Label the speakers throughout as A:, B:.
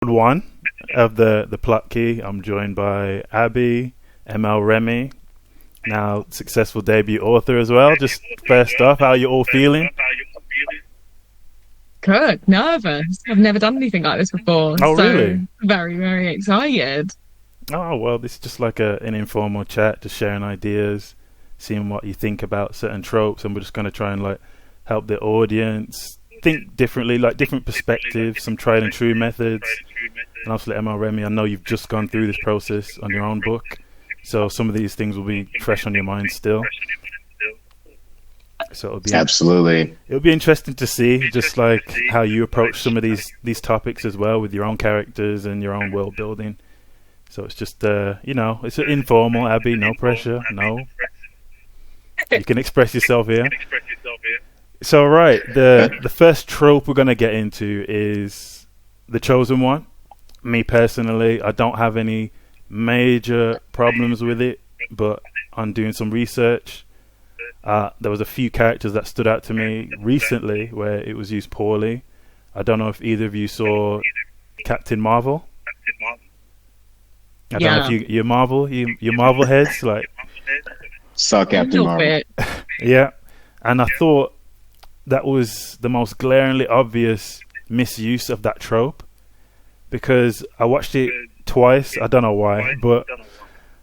A: One of the plot key. I'm joined by Abby, ML Remy, now successful debut author as well. Just first off, how are you all feeling?
B: Good, nervous. I've never done anything like this before.
A: Oh,
B: so
A: really?
B: very, very excited.
A: Oh, well, this is just like an informal chat, just sharing ideas, seeing what you think about certain tropes, and we're just going to try and like help the audience think differently, like different perspectives, some tried and true methods. And obviously, ML Remy, I know you've just gone through this process on your own book, so some of these things will be fresh on your mind still. So it'll be interesting to see just like how you approach some of these topics as well with your own characters and your own world building. So it's just it's informal, Abby, no pressure, no. You can express yourself here. So right, the first trope we're gonna get into is the chosen one. Me personally, I don't have any major problems with it, but on doing some research, there was a few characters that stood out to me recently where it was used poorly. I don't know if either of you saw Captain Marvel. I don't know if you're Marvel heads, like.
C: Saw Captain Marvel.
A: Yeah, and I thought that was the most glaringly obvious misuse of that trope, because I watched it twice. I don't know why, but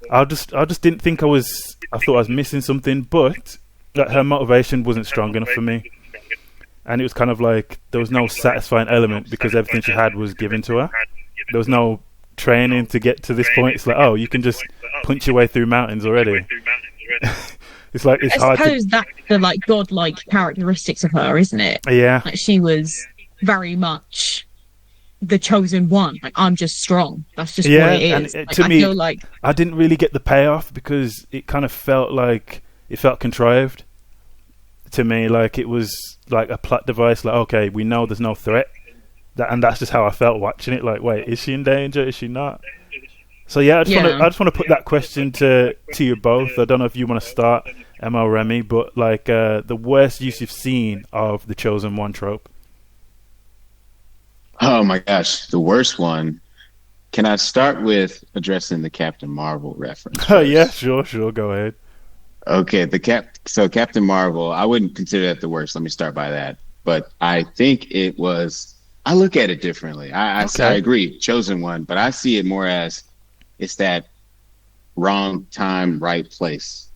A: I just didn't think I thought I was missing something, but that her motivation wasn't strong enough for me, and it was kind of like there was no satisfying element because everything she had was given to her. There was no training to get to this point. It's like, oh, you can just punch your way through mountains already. It's like it's hard.
B: I suppose that's the like godlike characteristics of her, isn't it?
A: Yeah.
B: Like she was very much the chosen one. Like, I'm just strong. That's just what it is.
A: And
B: like,
A: to
B: I
A: me,
B: feel like
A: I didn't really get the payoff because it kind of felt like it felt contrived to me. Like it was like a plot device. Like, okay, we know there's no threat, and that's just how I felt watching it. Like, wait, is she in danger? Is she not? So yeah, I just want to put that question to you both. I don't know if you want to start, ML Remy, but like the worst use you've seen of the chosen one trope.
C: Oh my gosh, the worst one. Can I start with addressing the Captain Marvel reference?
A: Oh yeah, sure, go ahead.
C: Okay, so Captain Marvel, I wouldn't consider that the worst. Let me start by that. But I think it was. I look at it differently. I agree, chosen one, but I see it more as it's that wrong time, right place.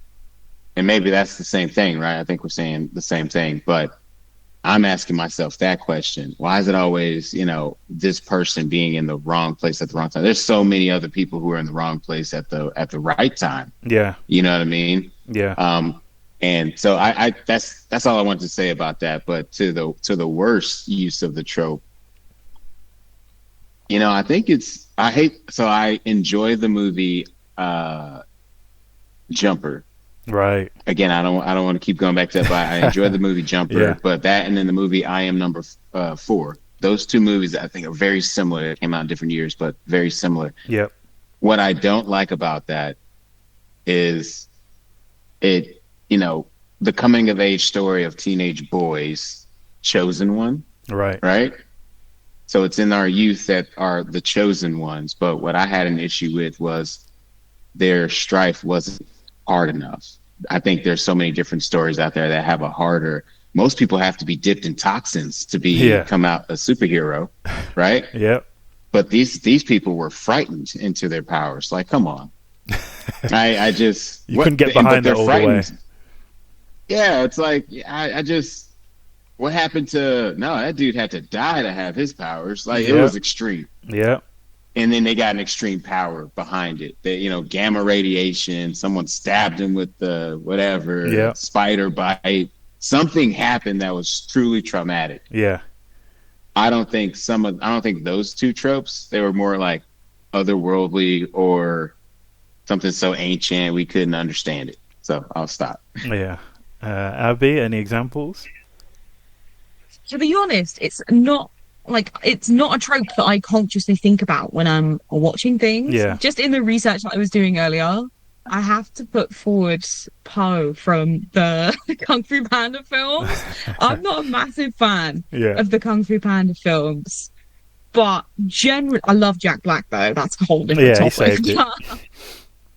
C: And maybe that's the same thing, right? I think we're saying the same thing, but I'm asking myself that question. Why is it always, this person being in the wrong place at the wrong time? There's so many other people who are in the wrong place at the right time.
A: Yeah.
C: You know what I mean?
A: Yeah.
C: And so I that's all I wanted to say about that. But to the worst use of the trope, I think I enjoy the movie Jumper.
A: Right.
C: Again, I don't want to keep going back to that, but I enjoy the movie Jumper.
A: Yeah.
C: But that and then the movie I Am Number 4. Those two movies I think are very similar. They came out in different years, but very similar.
A: Yep.
C: What I don't like about that is the coming of age story of teenage boys, chosen one.
A: Right.
C: Right. So it's in our youth that are the chosen ones. But what I had an issue with was their strife wasn't hard enough. I think there's so many different stories out there that have a harder. Most people have to be dipped in toxins to come out a superhero, right?
A: Yep.
C: But these people were frightened into their powers. Like, come on. I just
A: you couldn't get behind it all the way.
C: Yeah, it's like I just. What happened to that dude had to die to have his powers. Like it was extreme.
A: Yeah.
C: And then they got an extreme power behind it. They, gamma radiation, someone stabbed him with the whatever, spider bite. Something happened that was truly traumatic.
A: Yeah.
C: I don't think those two tropes, they were more like otherworldly or something so ancient we couldn't understand it. So I'll stop.
A: Yeah. Abby, any examples?
B: To be honest, it's not a trope that I consciously think about when I'm watching things.
A: Yeah.
B: Just in the research that I was doing earlier, I have to put forward Poe from the Kung Fu Panda films. I'm not a massive fan of the Kung Fu Panda films. But generally, I love Jack Black though. That's a whole different
A: Yeah, he
B: topic.
A: saved it.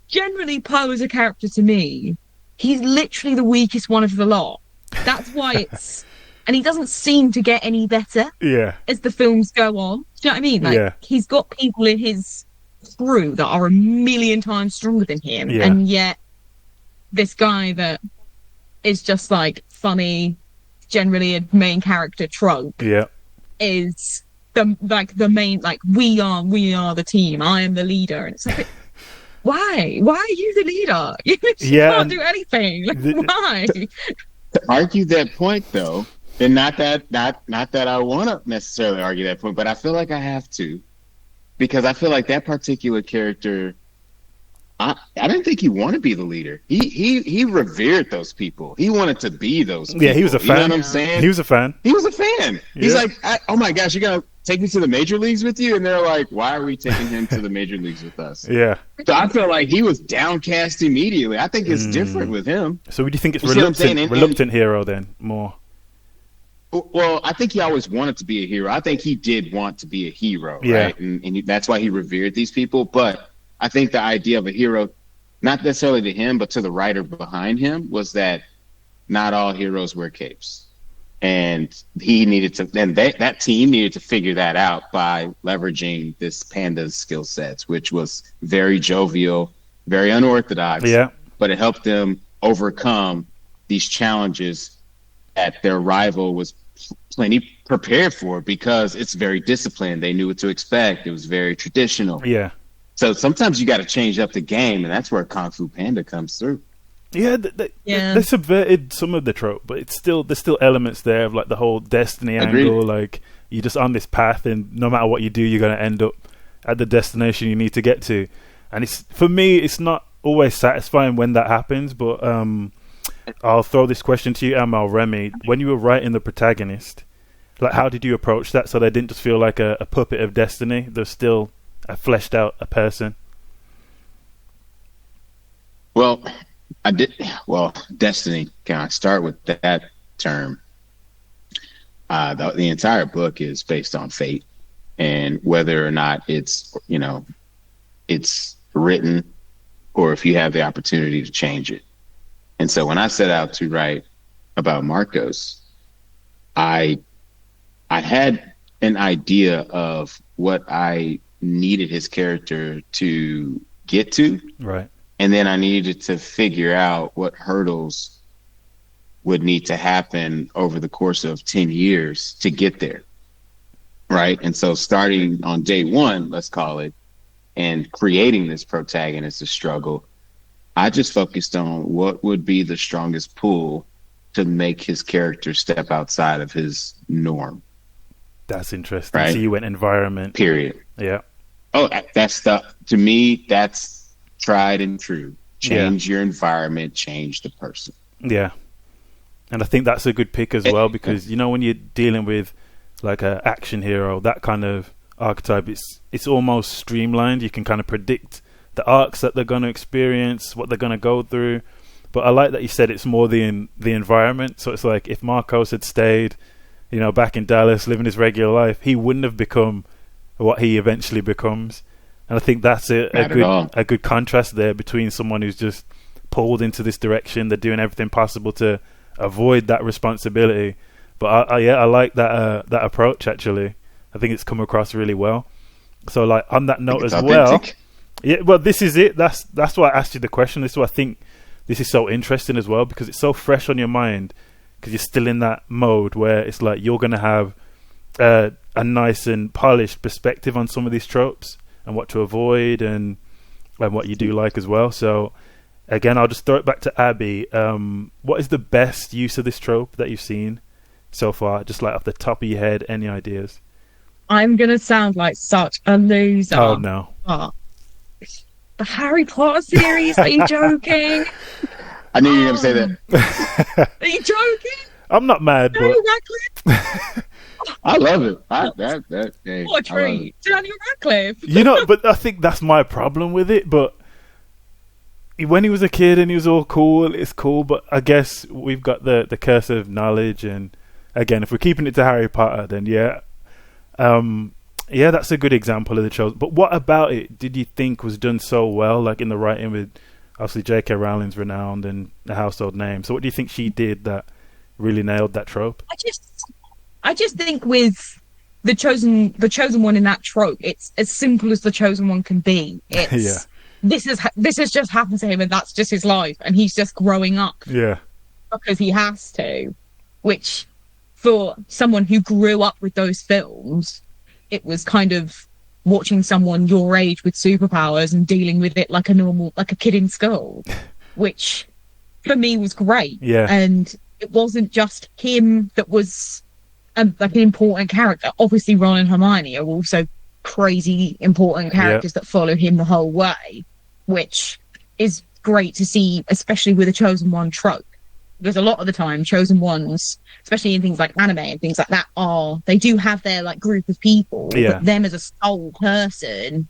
B: Generally, Poe as a character to me, he's literally the weakest one of the lot. That's why it's, and he doesn't seem to get any better
A: Yeah.
B: as the films go on. Do you know what I mean? Like,
A: Yeah.
B: he's got people in his crew that are a million times stronger than him,
A: Yeah.
B: and yet this guy that is just like funny, generally a main character trope,
A: Yeah.
B: is the main, like, we are the team, I am the leader, and it's like, why are you the leader? You just can't do anything. Like, why?
C: To argue that point though, and not that I want to necessarily argue that point, but I feel like I have to, because I feel like that particular character, I didn't think he wanted to be the leader. He revered those people. He wanted to be those people.
A: Yeah, he was a fan.
C: You know what I'm saying?
A: He was a fan.
C: He was a fan. He's
A: Yeah.
C: like, oh my gosh, you're going to take me to the major leagues with you? And they're like, why are we taking him to the major leagues with us?
A: Yeah.
C: So I feel like he was downcast immediately. I think it's different with him.
A: So do you think it's
C: You see what I'm saying?
A: reluctant hero then, more?
C: Well, I think he always wanted to be a hero. I think he did want to be a hero,
A: Yeah.
C: right? And that's why he revered these people. But I think the idea of a hero, not necessarily to him, but to the writer behind him, was that not all heroes wear capes. And he needed to, and that team needed to figure that out by leveraging this Panda's skill sets, which was very jovial, very unorthodox.
A: Yeah.
C: But it helped them overcome these challenges that their rival was plenty prepared for, because it's very disciplined. They knew what to expect. It was very traditional.
A: Yeah.
C: So sometimes you got to change up the game, and that's where Kung Fu Panda comes through.
A: Yeah, they subverted some of the trope, but there's still elements there of like the whole destiny
C: Agreed.
A: angle. Like, you're just on this path, and no matter what you do, you're going to end up at the destination you need to get to. And for me, it's not always satisfying when that happens. But I'll throw this question to you, Amal, Remy. When you were writing the protagonist, like, how did you approach that so they didn't just feel like a puppet of destiny? They're still fleshed out a person.
C: Well, destiny. Can I start with that term? The entire book is based on fate, and whether or not it's written, or if you have the opportunity to change it. And so when I set out to write about Marcos, I had an idea of what I needed his character to get to.
A: Right.
C: And then I needed to figure out what hurdles would need to happen over the course of 10 years to get there. Right. And so starting on day one, let's call it, and creating this protagonist, a struggle, I just focused on what would be the strongest pull to make his character step outside of his norm.
A: That's interesting.
C: Right?
A: So you went environment.
C: Period.
A: Yeah.
C: Oh, that's to me, that's tried and true. Change your environment, change the person.
A: Yeah. And I think that's a good pick as well, because, when you're dealing with like an action hero, that kind of archetype, it's almost streamlined. You can kind of predict the arcs that they're going to experience, what they're going to go through. But I like that you said it's more the environment. So it's like, if Marcos had stayed, back in Dallas, living his regular life, he wouldn't have become what he eventually becomes. And I think that's a good contrast there between someone who's just pulled into this direction. They're doing everything possible to avoid that responsibility. But I like that approach, actually. I think it's come across really well. So, like, on that note as well, yeah. Well, this is it. That's why I asked you the question. This is why I think this is so interesting as well, because it's so fresh on your mind, because you're still in that mode where it's like you're going to have a nice and polished perspective on some of these tropes and what to avoid and what you do like as well. So, again, I'll just throw it back to Abby. What is the best use of this trope that you've seen so far? Just like off the top of your head, any ideas?
B: I'm going to sound like such a loser.
A: Oh, no.
B: The Harry Potter series? Are you joking?
C: I knew you were going to say that.
B: Are you joking?
A: I'm not mad,
B: Daniel
A: but...
B: Radcliffe?
C: I love it.
B: What a treat. Daniel Radcliffe.
A: But I think that's my problem with it. But when he was a kid and he was all cool, it's cool. But I guess we've got the curse of knowledge. And again, if we're keeping it to Harry Potter, then yeah. Yeah, that's a good example of the Chosen. But what about it did you think was done so well, like in the writing with, obviously, J.K. Rowling's renowned and a household name. So what do you think she did that really nailed that trope?
B: I just think with the chosen one in that trope, it's as simple as the chosen one can be. It's this has just happened to him, and that's just his life, and he's just growing up.
A: Yeah,
B: because he has to. Which, for someone who grew up with those films, it was kind of watching someone your age with superpowers and dealing with it like a kid in school, which for me was great.
A: Yeah,
B: and it wasn't just him that was like an important character. Obviously, Ron and Hermione are also crazy important characters that follow him the whole way, which is great to see, especially with a Chosen One trope. Because a lot of the time, Chosen Ones, especially in things like anime and things like that, they do have their like group of people, but them as a sole person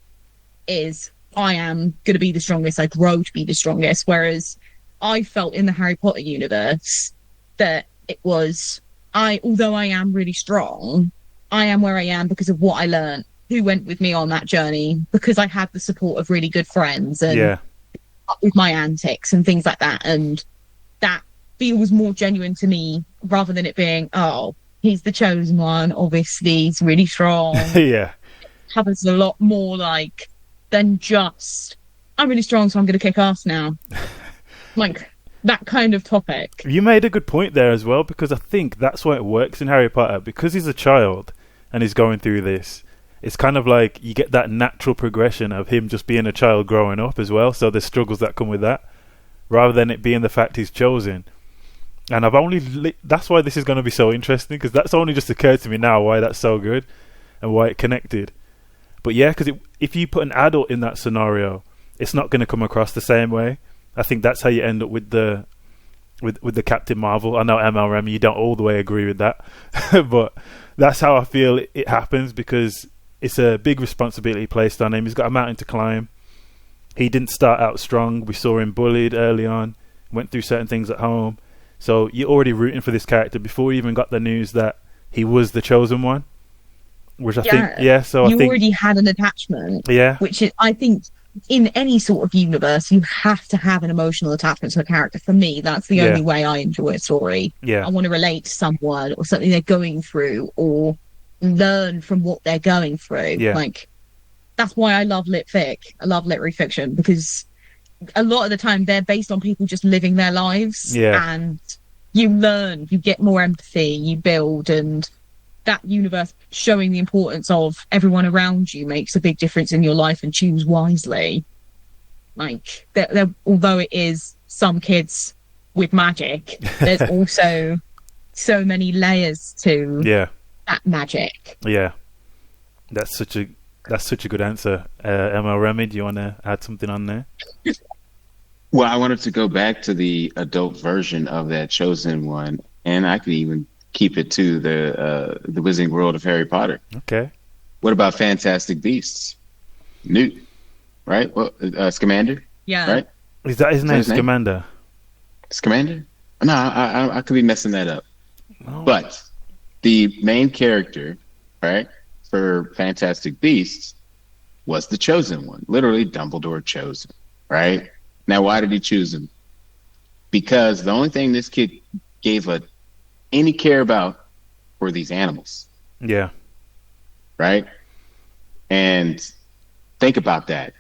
B: is, I am going to be the strongest, I grow to be the strongest. Whereas I felt in the Harry Potter universe that it was, although I am really strong, I am where I am because of what I learned, who went with me on that journey, because I had the support of really good friends and with my antics and things like that. And that feels more genuine to me rather than it being, oh, he's the chosen one, obviously, he's really strong.
A: Yeah.
B: It covers a lot more like than just, I'm really strong, so I'm going to kick ass now. Like, that kind of topic.
A: You made a good point there as well, because I think that's why it works in Harry Potter, because he's a child and he's going through this. It's kind of like you get that natural progression of him just being a child growing up as well, so there's struggles that come with that, rather than it being the fact he's chosen. And that's why this is going to be so interesting, because that's only just occurred to me now why that's so good and why it connected. But yeah, because if you put an adult in that scenario, it's not going to come across the same way. I think that's how you end up with the Captain Marvel. I know ML Remy, you don't all the way agree with that, but that's how I feel it happens, because it's a big responsibility placed on him. He's got a mountain to climb. He didn't start out strong. We saw him bullied early on, went through certain things at home. So you're already rooting for this character before you even got the news that he was the chosen one, which I think, so
B: you already had an attachment.
A: Yeah.
B: Which is, I think, in any sort of universe, you have to have an emotional attachment to a character. For me, that's the only way I enjoy a story.
A: Yeah.
B: I want to relate to someone or something they're going through or learn from what they're going through.
A: Yeah.
B: Like, that's why I love lit fic. I love literary fiction, because a lot of the time they're based on people just living their lives.
A: Yeah.
B: And you learn, you get more empathy, you build, and that universe showing the importance of everyone around you makes a big difference in your life, and choose wisely. Like, although it is some kids with magic, there's also so many layers to that magic.
A: Yeah. That's such a good answer. ML Remy, do you want to add something on there?
C: Well, I wanted to go back to the adult version of that chosen one, and I could even keep it to the Wizarding World of Harry Potter.
A: Okay.
C: What about Fantastic Beasts? Newt, right? Well, Scamander.
B: Yeah.
C: Right.
A: Is that his name? Scamander.
C: Scamander? No, I could be messing that up.
A: No.
C: But the main character, right, for Fantastic Beasts was the chosen one. Literally, Dumbledore chose him, right? Now, why did he choose him? Because the only thing this kid gave any care about were these animals.
A: Yeah.
C: Right? And think about that.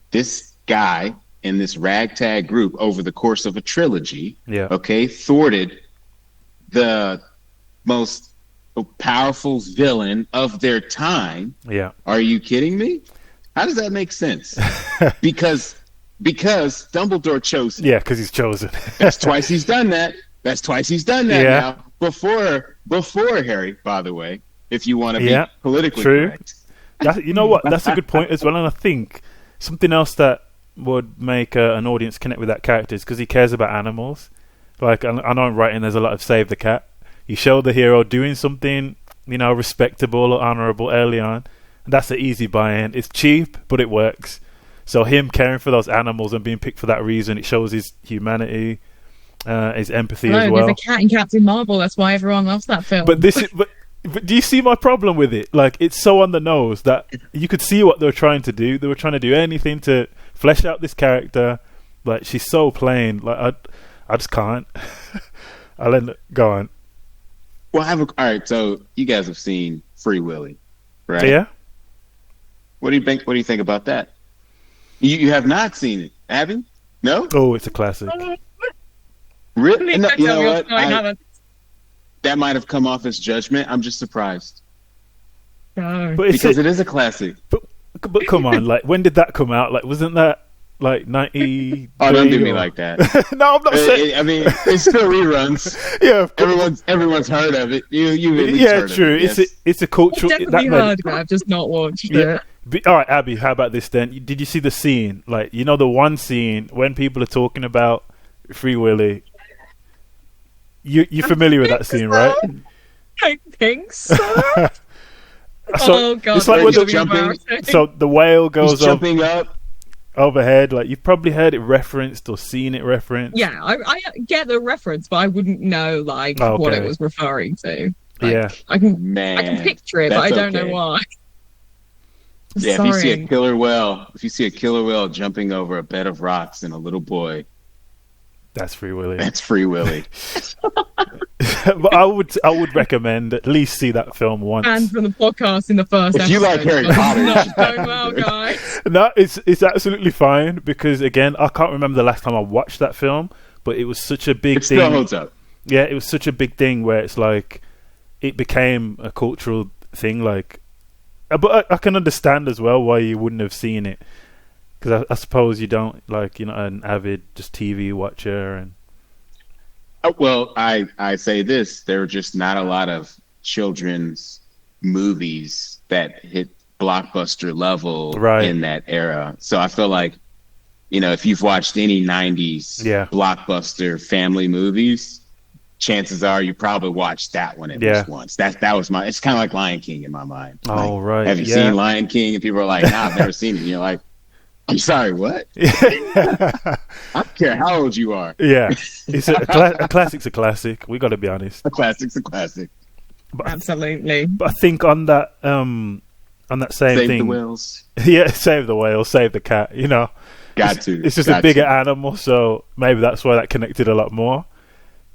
C: This guy in this ragtag group over the course of a trilogy, thwarted the most powerful villain of their time.
A: Yeah.
C: Are you kidding me? How does that make sense? Because Dumbledore chose him.
A: Yeah, because he's chosen.
C: That's twice he's done that. Now. Before Harry, by the way, if you want to be politically correct.
A: You know what? That's a good point as well. And I think something else that would make an audience connect with that character is because he cares about animals. Like, I know in writing there's a lot of Save the Cat. You show the hero doing something, respectable or honourable early on. And that's an easy buy-in. It's cheap, but it works. So him caring for those animals and being picked for that reason, it shows his humanity, his empathy as well.
B: There's a cat in Captain Marvel. That's why everyone loves that film.
A: But But do you see my problem with it? Like, it's so on the nose that you could see what they were trying to do. They were trying to do anything to flesh out this character. Like, she's so plain. Like, I just can't. I'll end up going.
C: Well, all right. So you guys have seen Free Willy, right?
A: Yeah.
C: What do you think? What do you think about that? You have not seen it, have you? No.
A: Oh, it's a classic.
C: Really? No, you know what?
B: I haven't.
C: That might have come off as judgment. I'm just surprised.
B: No.
A: But
C: because it is a classic.
A: But come on, like, when did that come out? Like, wasn't that like 90?
C: Oh, don't do me like that.
A: No, I'm not saying.
C: I mean, it's still reruns.
A: Yeah,
C: everyone's heard of it. You at least
A: yeah,
C: heard
A: true.
C: Of it, yes.
A: It's a cultural.
B: I've definitely heard of it. I've just not watched it.
A: All right, Abby, how about this then? Did you see the scene? Like, you know, the one scene when people are talking about Free Willy. You're familiar with that scene, right?
B: I think so.
A: So
B: oh God!
A: it's like when
C: jumping.
A: So the whale goes
C: jumping up
A: overhead. Like, you've probably heard it referenced or seen it referenced.
B: Yeah, I get the reference, but I wouldn't know what it was referring to. Like,
A: yeah,
B: I can picture it, but I don't know why.
C: Yeah, if you see a killer whale jumping over a bed of rocks and a little boy,
A: that's Free Willy.
C: That's Free Willy.
A: But I would recommend at least see that film once.
B: And from the podcast in the first
C: if
B: episode.
C: you like Harry Potter,
B: not going well, guys.
A: No, it's absolutely fine because, again, I can't remember the last time I watched that film, but it was such a big thing.
C: It still holds up.
A: Yeah, it was such a big thing where it's like it became a cultural thing. Like, but I can understand as well why you wouldn't have seen it. Because I suppose you don't, like, you're not an avid just TV watcher. And
C: well, I say this: there are just not a lot of children's movies that hit blockbuster level in that era. So I feel like, if you've watched any '90s blockbuster family movies, chances are you probably watched that one at least once. That was it's kind of like Lion King in my mind.
A: Oh,
C: like,
A: right.
C: Have you seen Lion King? And people are like, nah, I've never seen it. And you're like, I'm sorry, what? I don't care how old you are.
A: Yeah. It's a classic's a classic. We got to be honest.
C: A classic's a classic.
B: But, absolutely.
A: But I think on that same
C: save
A: thing.
C: Save the whales.
A: Yeah, save the whale, save the cat,
C: Got to.
A: It's just a bigger animal, so maybe that's why that connected a lot more.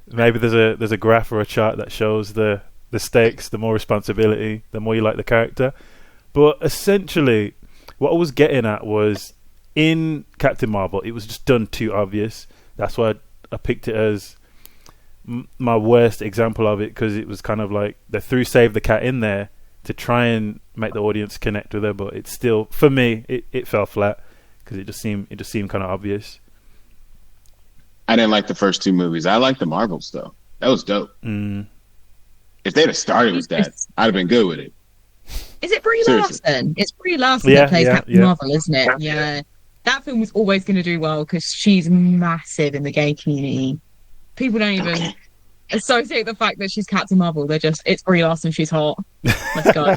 A: Maybe there's a graph or a chart that shows the stakes, the more responsibility, the more you like the character. But essentially, what I was getting at was, in Captain Marvel, it was just done too obvious. That's why I picked it as my worst example of it, because it was kind of like they threw Save the Cat in there to try and make the audience connect with her, but it's still, for me, it fell flat because it just seemed kind of obvious.
C: I didn't like the first two movies. I liked the Marvels though. That was dope. If they'd have started with that, I'd have been good with it.
B: Is it Brie Larson? It's Brie Larson that plays Captain Marvel, isn't it? Yeah. That film was always going to do well because she's massive in the gay community. People don't even associate the fact that she's Captain Marvel. They're just, it's Brie Larson, she's hot. Let's go.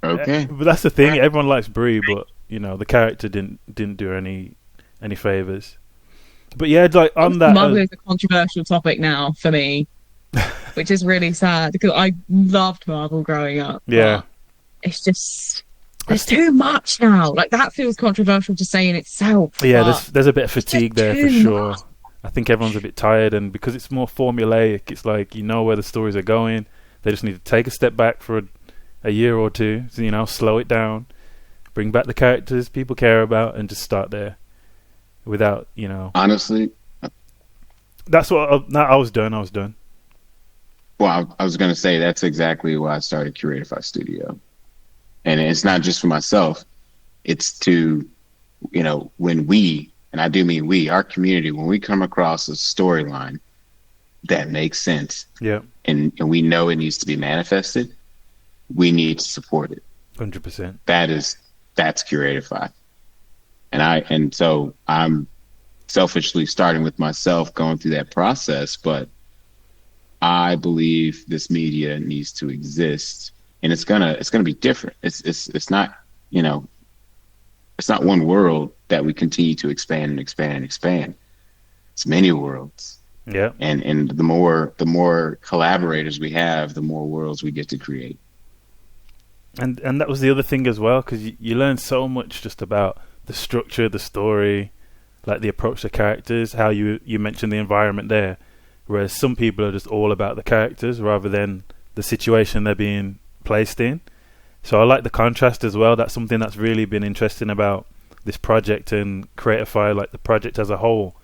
C: Okay.
A: But that's the thing. Everyone likes Brie, but the character didn't do any favors. But yeah, like on that,
B: Marvel is a controversial topic now for me, which is really sad because I loved Marvel growing up.
A: Yeah,
B: it's just there's too much now. Like, that feels controversial to say in itself.
A: Yeah, there's a bit of fatigue there for sure. I think everyone's a bit tired, and because it's more formulaic, it's like where the stories are going. They just need to take a step back for a year or two, slow it down, bring back the characters people care about, and just start there. Without,
C: honestly,
A: that's what I was done.
C: Well, I was going to say that's exactly why I started Curatify Studio, and it's not just for myself; it's to, when we, and I do mean we, our community, when we come across a storyline that makes sense, and we know it needs to be manifested, we need to support it.
A: 100%.
C: That's Curatify. And so I'm selfishly starting with myself, going through that process, but I believe this media needs to exist, and it's gonna be different. It's not, it's not one world that we continue to expand and expand and expand. It's many worlds.
A: Yeah.
C: And the more collaborators we have, the more worlds we get to create.
A: And that was the other thing as well, because you learn so much just about the structure, the story, like the approach to characters, how you mentioned the environment there, whereas some people are just all about the characters rather than the situation they're being placed in. So I like the contrast as well. That's something that's really been interesting about this project and Creatify, like the project as a whole.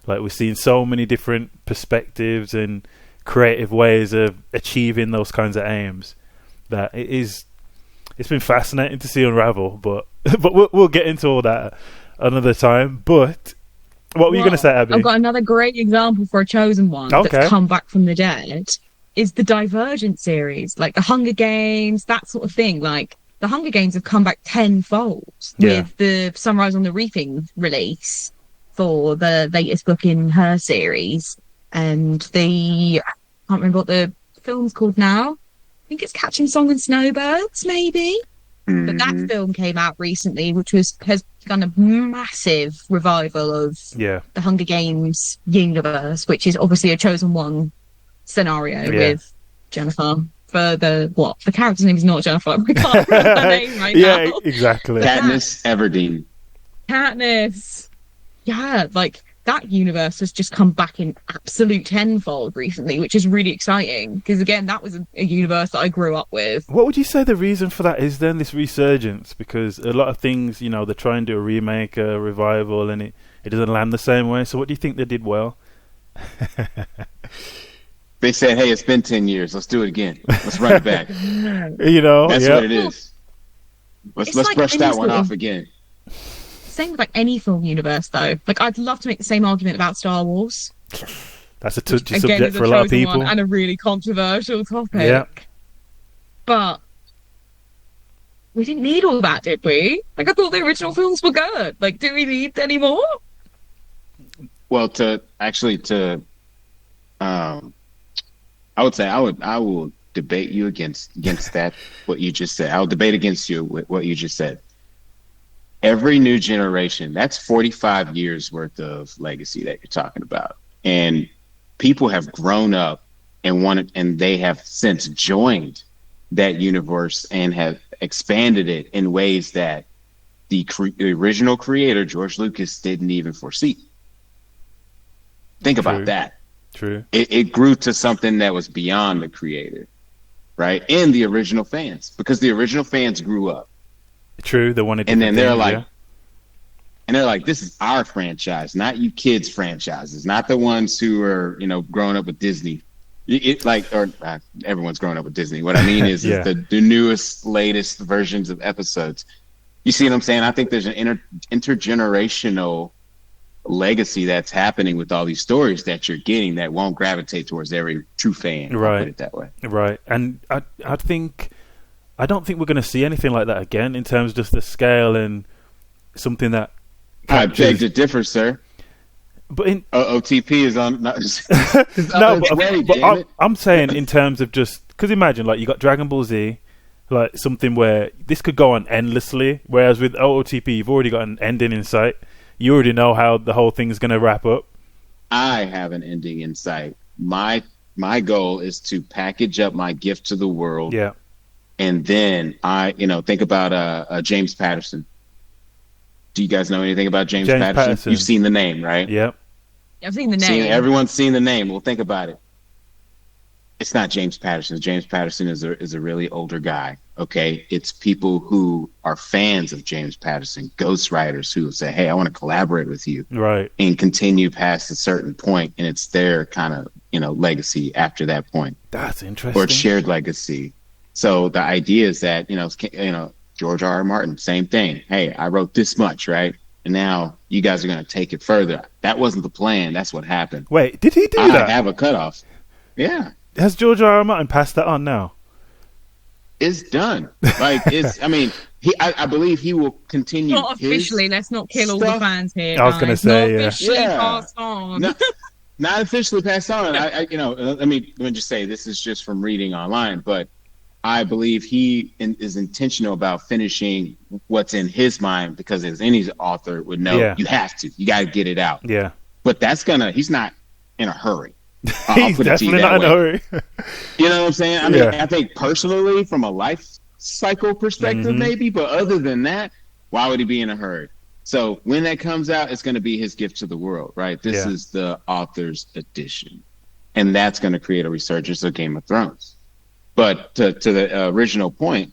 A: Like we've seen so many different perspectives and creative ways of achieving those kinds of aims that it's been fascinating to see unravel, but we'll get into all that another time. But what were you going to say, Abby?
B: I've got another great example for a chosen one that's come back from the dead. Is the Divergent series, like the Hunger Games, that sort of thing. Like the Hunger Games have come back tenfold with the Sunrise on the Reaping release for the latest book in her series, and I can't remember what the film's called now. I think it's Catching Song and Snowbirds, maybe. Mm-hmm. But that film came out recently, which has done a massive revival of the Hunger Games universe, which is obviously a chosen one scenario with Jennifer. For the character's name is not Jennifer. I can't remember her name right now.
A: Yeah, exactly.
C: Katniss Everdeen.
B: Katniss. Yeah, like that universe has just come back in absolute tenfold recently, which is really exciting because again, that was a universe that I grew up with.
A: What would you say the reason for that is then, this resurgence? Because a lot of things, they're trying to do a remake, a revival, and it doesn't land the same way. So what do you think they did well?
C: They said, hey, it's been 10 years. Let's do it again. Let's run it back. That's what it is. Let's like brush that one off again.
B: Same with like any film universe, though. Like, I'd love to make the same argument about Star Wars.
A: That's a touchy subject for a lot of people.
B: And a really controversial topic.
A: Yeah.
B: But we didn't need all that, did we? Like, I thought the original films were good. Like, do we need any more?
C: Well, I would say I will debate you against that, what you just said. I'll debate against you with what you just said. Every new generation, that's 45 years worth of legacy that you're talking about. And people have grown up and they have since joined that universe and have expanded it in ways that the original creator, George Lucas, didn't even foresee. Think about that.
A: True.
C: It grew to something that was beyond the creator, right? And the original fans, because the original fans grew up.
A: True, they wanted.
C: And then they're like, this is our franchise, not you kids' franchises, not the ones who are, growing up with Disney. Everyone's growing up with Disney. What I mean is, is the newest, latest versions of episodes. You see what I'm saying? I think there's an intergenerational legacy that's happening with all these stories that you're getting that won't gravitate towards every true fan.
A: Right.
C: I'll put it that way.
A: Right. And I don't think we're going to see anything like that again in terms of just the scale and something that
C: I beg to differ, sir.
A: But
C: OTP is on.
A: I'm saying in terms of just because imagine like you got Dragon Ball Z, like something where this could go on endlessly, whereas with OOTP you've already got an ending in sight. You already know how the whole thing's going to wrap up.
C: I have an ending in sight. My goal is to package up my gift to the world.
A: Yeah.
C: And then think about James Patterson. Do you guys know anything about James Patterson? You've seen the name, right?
A: Yep.
B: I've seen the name.
C: Everyone's seen the name. Well, think about it. It's not James Patterson. James Patterson is a really older guy. Okay, it's people who are fans of James Patterson, ghostwriters who say, "Hey, I want to collaborate with you,"
A: right,
C: and continue past a certain point, and it's their kind of legacy after that point.
A: That's interesting.
C: Or shared legacy. So the idea is that George R.R. Martin, same thing. Hey, I wrote this much, right? And now you guys are going to take it further. That wasn't the plan. That's what happened.
A: Wait, did he do that?
C: I have a cutoff. Yeah.
A: Has George R.R. Martin passed that on now?
C: It's done. Like I believe he will continue.
B: Not officially. Let's not kill all the fans here.
A: I was going to say,
B: not officially passed on.
C: Not officially passed on. Let me just say this is just from reading online, but I believe he is intentional about finishing what's in his mind because as any author would know, you have to. You got to get it out.
A: Yeah.
C: But he's not in a hurry. I'll
A: He's
C: put it to you
A: definitely
C: that
A: not in a
C: way.
A: hurry.
C: You know what I'm saying? I mean,
A: Yeah.
C: I think personally, from a life cycle perspective, maybe, but other than that, why would he be in a hurry? So when that comes out, it's going to be his gift to the world, right? This is the author's edition, and that's going to create a resurgence of Game of Thrones. But to the original point,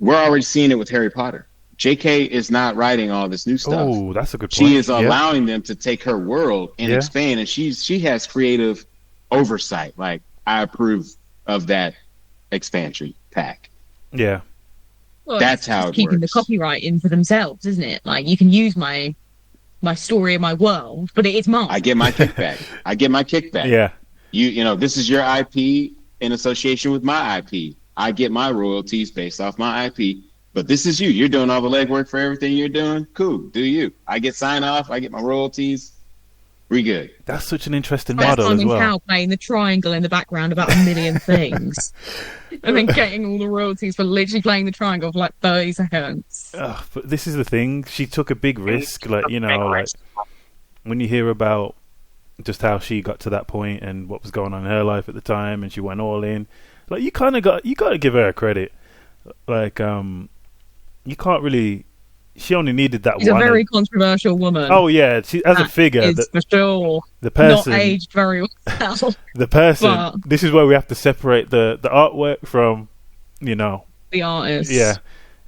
C: we're already seeing it with Harry Potter. J.K. is not writing all this new stuff.
A: Oh, that's a good point.
C: She is allowing them to take her world and expand, and she has creative oversight. Like, I approve of that expansion pack.
A: Yeah.
B: Well,
C: that's how it
B: keeping
C: works.
B: the copyright in for themselves, isn't it? Like, you can use my story and my world, but it is mine.
C: I get my kickback.
A: Yeah.
C: You know, this is your IP in association with my IP. I get my royalties based off my IP. But this is you. You're doing all the legwork for everything you're doing. Cool. Do you? I get sign off. I get my royalties. We good.
A: That's such an interesting
B: That's
A: model as
B: Simon
A: well.
B: Cowell playing the triangle in the background about a million things. And then getting all the royalties for literally playing the triangle for like 30 seconds.
A: But this is the thing. She took a big risk. Like, you know, like when you hear about just how she got to that point and what was going on in her life at the time, and she went all in. Like, you got to give her credit. Like, you can't really. She only needed that
B: She's
A: one.
B: a very controversial woman.
A: Oh yeah, she as a figure,
B: is for sure
A: the person
B: not aged very well.
A: The person.
B: But
A: this is where we have to separate the artwork from, you know,
B: the artist.
A: Yeah,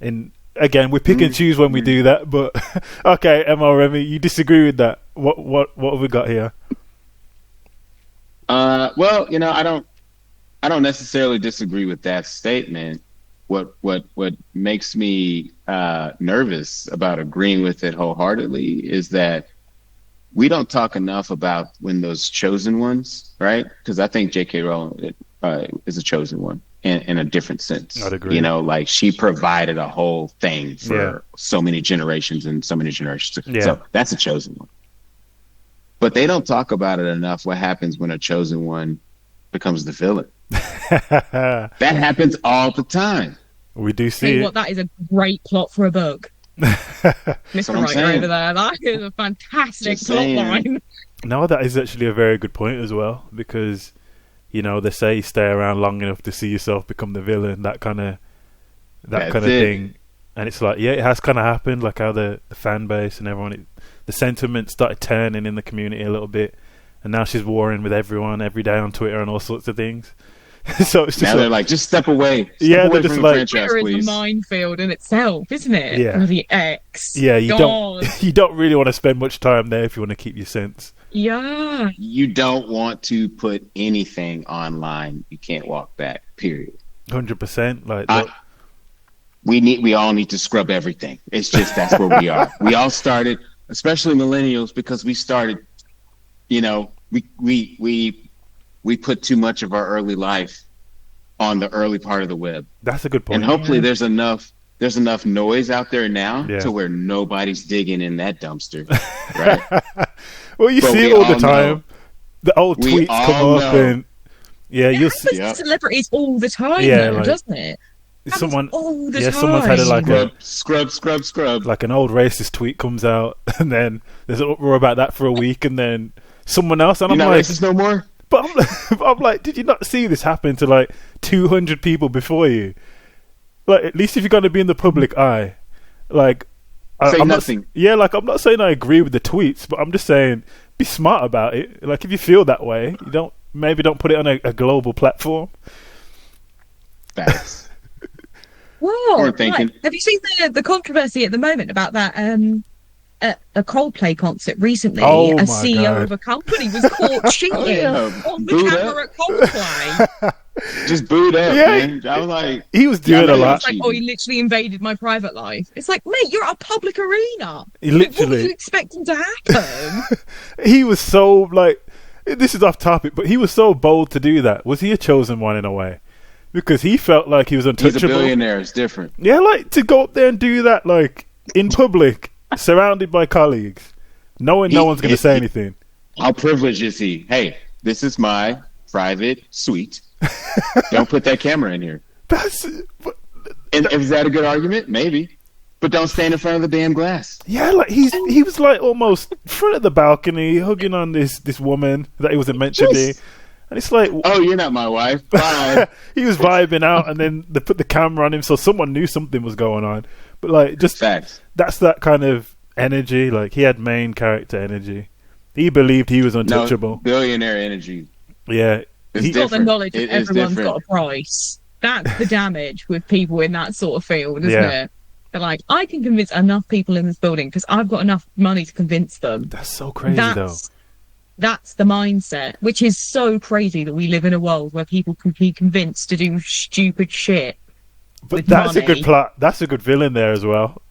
A: and again, we pick and choose when we do that. But okay, Emma, Remy, you disagree with that? What have we got here?
C: Well, you know, I don't necessarily disagree with that statement. What makes me nervous about agreeing with it wholeheartedly is that we don't talk enough about when those chosen ones, right? Because I think J.K. Rowling is a chosen one in a different sense.
A: I'd agree.
C: You know, like she provided a whole thing for so many generations and so many generations.
A: Yeah.
C: So that's a chosen one. But they don't talk about it enough. What happens when a chosen one becomes the villain? That happens all the time.
A: We do
B: Tell you
A: see
B: what, that is a great plot for a book. Mr.
C: I'm
B: Writer
C: saying.
B: over there. That is a fantastic
C: Just
B: plot
C: saying.
B: line.
A: No, that is actually a very good point as well, because, you know, they say stay around long enough to see yourself become the villain, that kind of thing. And it's like, yeah, it has kind of happened, like how the fan base and everyone, the sentiment started turning in the community a little bit, and now she's warring with everyone every day on Twitter and all sorts of things. So it's just
C: Now they're like, just step away.
A: Yeah,
C: Step away
A: they're just
C: from
A: like-
C: the franchise,
B: Twitter is
C: please.
B: a minefield in itself, isn't it?
A: Yeah.
B: The X.
A: Yeah, you
B: God.
A: don't really want to spend much time there if you want to keep your sense.
B: Yeah.
C: You don't want to put anything online. You can't walk back. Period.
A: 100%. Like,
C: We all need to scrub everything. It's just that's where we are. We all started, especially millennials, because we started. You know, we put too much of our early life on the early part of the web,
A: that's a good point.
C: and hopefully there's enough noise out there now
A: Yeah.
C: to where nobody's digging in that dumpster, right?
A: Well, you
C: But
A: see
C: we
A: it all the
C: all
A: time.
C: know.
A: The old
C: We
A: tweets come
C: all
A: up,
C: know.
A: and yeah, you'll see.
C: Yep.
B: Celebrities all the time,
A: Yeah,
B: though,
A: like-
B: doesn't it? Happens
A: Someone,
B: all the
A: yeah,
B: time.
A: someone's had
C: Scrub.
A: like an old racist tweet comes out, and then there's an uproar about that for a week, and then someone else, and
C: You're
A: I'm
C: not
A: like,
C: racist no more.
A: but I'm like, did you not see this happen to like 200 people before you? Like, at least if you're going to be in the public eye, like,
C: Say
A: I'm
C: nothing.
A: Like, I'm not saying I agree with the tweets, but I'm just saying be smart about it. Like, if you feel that way, you don't put it on a global platform.
C: Facts.
B: Whoa,
C: Or thinking.
B: right. Have you seen the controversy at the moment about that a Coldplay concert recently?
A: Oh,
B: a
A: my
B: CEO
A: God.
B: of a company was caught cheating
C: yeah.
B: on the
C: Booed
B: camera
C: up.
B: at Coldplay.
C: Just booed up,
A: Yeah.
C: man. I was like,
A: He was doing
C: Yeah,
A: a
C: man,
A: lot.
B: It's like, oh, he literally invaded my private life. It's like, mate, you're at a public arena.
A: He
B: What
A: literally-
B: were you expecting to happen?
A: He was so, like, this is off topic, but he was so bold to do that. Was he a chosen one in a way? Because he felt like he was
C: he's a
A: untouchable.
C: billionaire. It's different.
A: Yeah, like, to go up there and do that, like, in public, surrounded by colleagues, knowing no one's going to say anything.
C: How privileged is he? Hey, this is my private suite. Don't put that camera in here.
A: That's...
C: And is that a good argument? Maybe. But don't stand in front of the damn glass.
A: Yeah, like he was like almost in front of the balcony, hugging on this woman that he wasn't meant to be, and it's like,
C: oh, you're not my wife. Bye.
A: He was vibing out, and then they put the camera on him, so someone knew something was going on. But like, just
C: facts.
A: That's that kind of energy. Like he had main character energy. He believed he was untouchable.
C: No, billionaire energy.
A: Yeah,
C: he's
B: got the knowledge that everyone's got a price. That's the damage with people in that sort of field, isn't it? They're like, I can convince enough people in this building because I've got enough money to convince them.
A: That's so crazy, though.
B: That's the mindset, which is so crazy that we live in a world where people can be convinced to do stupid shit.
A: But that's money. A good plot. That's a good villain there as well.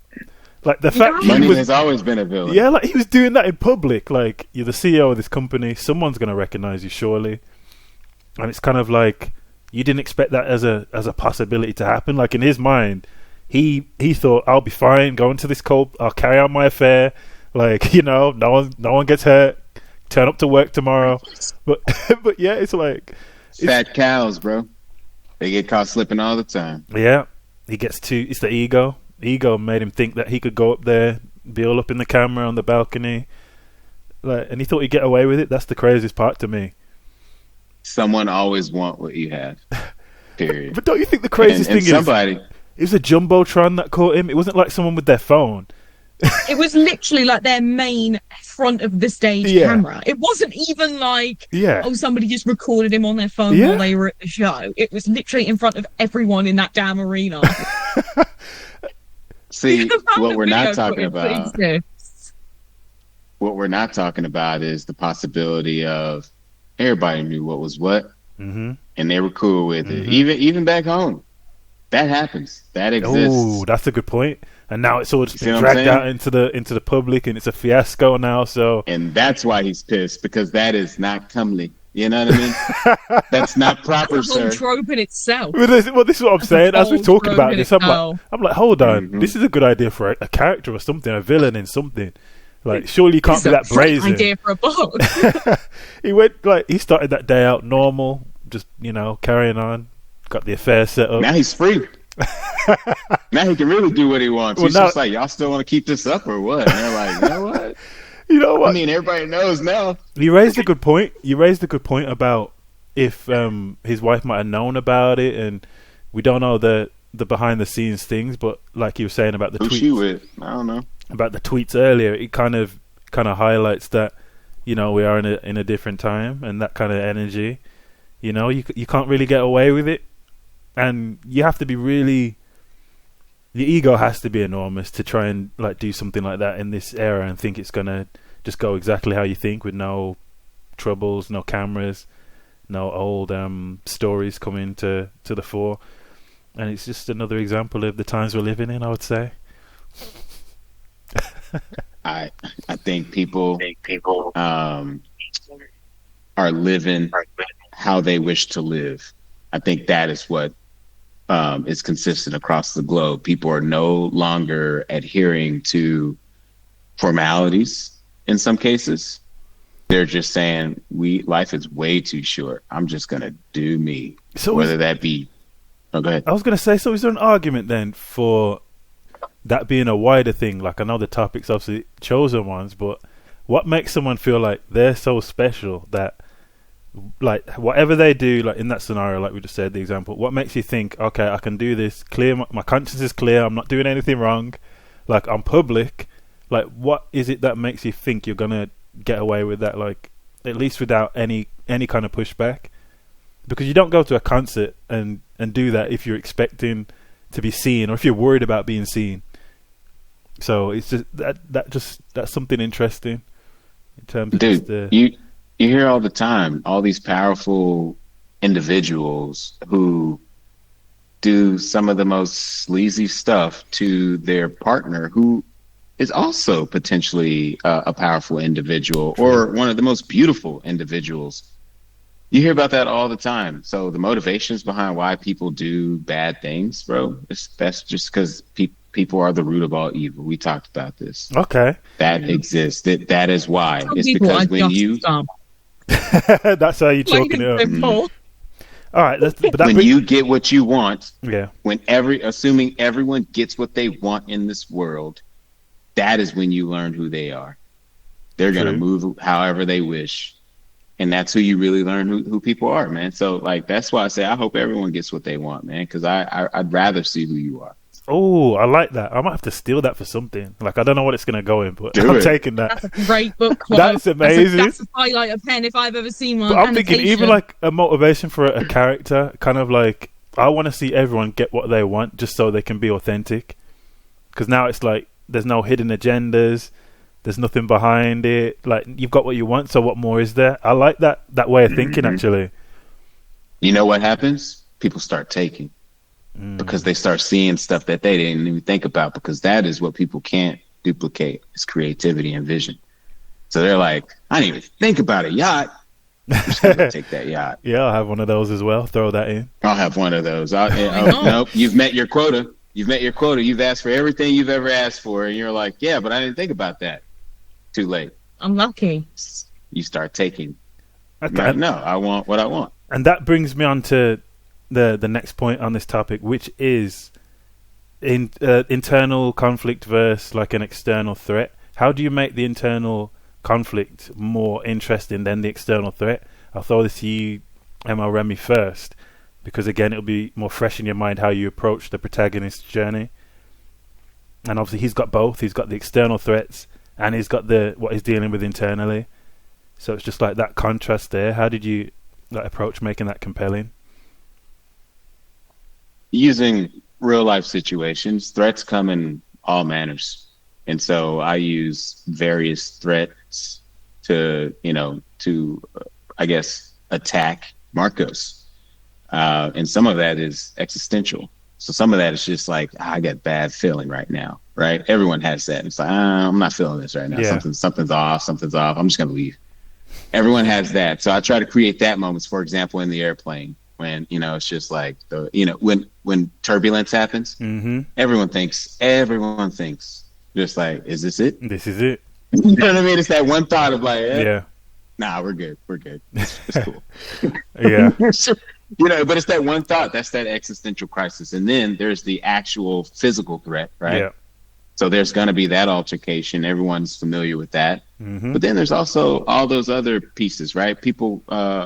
A: Like the fact
C: money has always been a villain.
A: Yeah, like he was doing that in public. Like, you're the CEO of this company. Someone's going to recognize you, surely. And it's kind of like you didn't expect that as a possibility to happen. Like in his mind. He thought, I'll be fine going to this cult. I'll carry on my affair. Like, no one gets hurt. Turn up to work tomorrow. But yeah, it's like
C: fat cows, bro. They get caught slipping all the time.
A: Yeah, it's the ego. Ego made him think that he could go up there, be all up in the camera on the balcony, like, and he thought he'd get away with it. That's the craziest part to me.
C: Someone always want what you have. Period.
A: But don't you think the craziest thing
C: is?
A: It was a jumbotron that caught him. It wasn't like someone with their phone.
B: It was literally like their main front of the stage camera. It wasn't even like, somebody just recorded him on their phone while they were at the show. It was literally in front of everyone in that damn arena.
C: See, what we're not talking about. What we're not talking about is the possibility of everybody knew what was what, and they were cool with it. Even back home. That happens. That exists.
A: Oh, that's a good point. And now it's all just been dragged out into the public, and it's a fiasco now. So,
C: and that's why he's pissed, because that is not comely. You know what I mean? That's not proper, sir.
B: It's a whole trope in itself.
A: Well, this is what I'm saying. As we're talking about this, I'm like, hold on. This is a good idea for a character or something, a villain in something. Like, surely you can't be that brazen.
B: Idea for a book.
A: He started that day out normal, just carrying on. Got the affair set up.
C: Now he's free. Now he can really do what he wants. He's just like, y'all still want to keep this up or what? And they're like, you know what? I mean, everybody knows now.
A: You raised a good point. About if his wife might have known about it, and we don't know the behind the scenes things. But like you were saying about the tweets,
C: she with? I don't know
A: about the tweets earlier. It kind of highlights that we are in a different time, and that kind of energy. You can't really get away with it. And you have to be the ego has to be enormous to try and do something like that in this era and think it's gonna just go exactly how you think, with no troubles, no cameras, no old stories coming to the fore. And it's just another example of the times we're living in, I would say.
C: I think people are living how they wish to live. I think that is what is consistent across the globe. People are no longer adhering to formalities in some cases. They're just saying, life is way too short. I'm just going to do me. So whether that be... Oh, go ahead.
A: I was going to say, so is there an argument then for that being a wider thing? Like, I know the topic's obviously chosen ones, but what makes someone feel like they're so special that whatever they do, in that scenario, like we just said, the example, what makes you think, okay, I can do this, clear, my conscience is clear, I'm not doing anything wrong, I'm public, what is it that makes you think you're gonna get away with that, at least without any kind of pushback? Because you don't go to a concert and do that if you're expecting to be seen, or if you're worried about being seen. So it's just that's something interesting in terms of
C: You hear all the time, all these powerful individuals who do some of the most sleazy stuff to their partner, who is also potentially a powerful individual or one of the most beautiful individuals. You hear about that all the time. So the motivations behind why people do bad things, bro, that's just because people are the root of all evil. We talked about this.
A: Okay.
C: That exists. That is why. It's because when you...
A: That's how you're talking it up. All right,
C: when you get what you want,
A: yeah,
C: assuming everyone gets what they want in this world, that is when you learn who they are. They're going to move however they wish. And that's who you really learn who people are, man. So, like, that's why I say I hope everyone gets what they want, man, because I'd rather see who you are.
A: Oh, I like that. I might have to steal that for something. Like, I don't know what it's going to go in, but I'm taking that.
B: That's a great book quote.
A: That's amazing.
B: That's a highlighter pen if I've ever seen one.
A: But I'm thinking even like a motivation for a character, kind of like, I want to see everyone get what they want just so they can be authentic. Because now it's like, there's no hidden agendas. There's nothing behind it. Like, you've got what you want, so what more is there? I like that way of thinking, actually.
C: You know what happens? People start taking. Because they start seeing stuff that they didn't even think about, because that is what people can't duplicate, is creativity and vision. So they're like, I didn't even think about a yacht. I'm just gonna take that yacht.
A: Yeah, I'll have one of those as well. Throw that in.
C: I'll have one of those. Nope, you've met your quota. You've asked for everything you've ever asked for, and you're like, yeah, but I didn't think about that. Too late.
B: I'm lucky.
C: You start taking.
A: Okay.
C: No, I want what I want.
A: And that brings me on to the next point on this topic, which is internal conflict versus like an external threat. How do you make the internal conflict more interesting than the external threat? I'll throw this to you, Emma Remy, first, because again, it'll be more fresh in your mind how you approach the protagonist's journey. And obviously he's got both. He's got the external threats and he's got what he's dealing with internally. So it's just like that contrast there. How did you approach making that compelling?
C: Using real life situations, threats come in all manners. And so I use various threats to I guess, attack Marcos. And some of that is existential. So some of that is just like, I got bad feeling right now, right? Everyone has that. It's like, I'm not feeling this right now. Yeah. Something's off. I'm just going to leave. Everyone has that. So I try to create that moments, for example, in the airplane. When, it's just like, when turbulence happens, everyone thinks, just like, is this it?
A: This is it.
C: You know what I mean? It's that one thought of like,
A: yeah,
C: nah, we're good. It's cool.
A: Yeah.
C: But it's that one thought. That's that existential crisis. And then there's the actual physical threat, right? Yeah. So there's going to be that altercation. Everyone's familiar with that. But then there's also all those other pieces, right? People,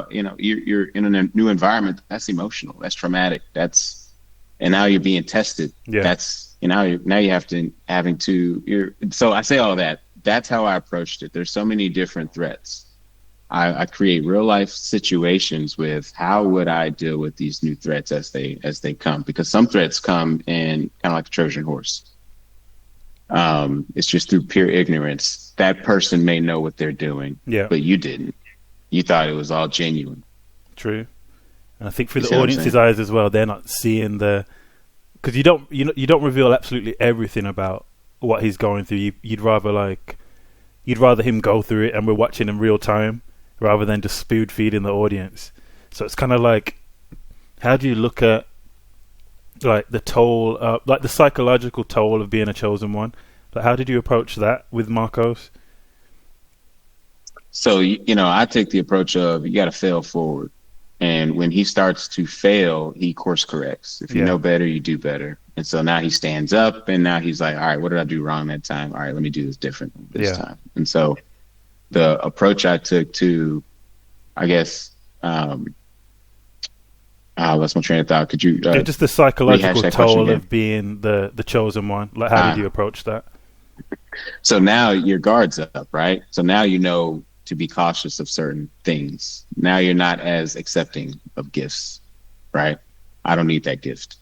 C: you're in a new environment. That's emotional. That's traumatic. And now you're being tested. Yeah. That's, now you so I say all that. That's how I approached it. There's so many different threats. I create real life situations with how would I deal with these new threats as they come, because some threats come in kind of like a Trojan horse. It's just through pure ignorance. That person may know what they're doing, but you didn't. You thought it was all genuine.
A: True. And I think through the audience's eyes as well, they're not seeing because you don't reveal absolutely everything about what he's going through. You'd rather him go through it and we're watching in real time rather than just spoon feeding the audience. So it's kind of like, how do you look at like the toll, like the psychological toll of being a chosen one? But how did you approach that with Marcos?
C: So, I take the approach of you got to fail forward. And when he starts to fail, he course corrects. If you know better, you do better. And so now he stands up and now he's like, all right, what did I do wrong that time? All right, let me do this different this time. And so the approach I took to, I guess, lost my train of thought. Could you
A: just the psychological toll of being the chosen one? Like, how did you approach that?
C: So now your guard's up, right? So now to be cautious of certain things. Now you're not as accepting of gifts, right? I don't need that gift,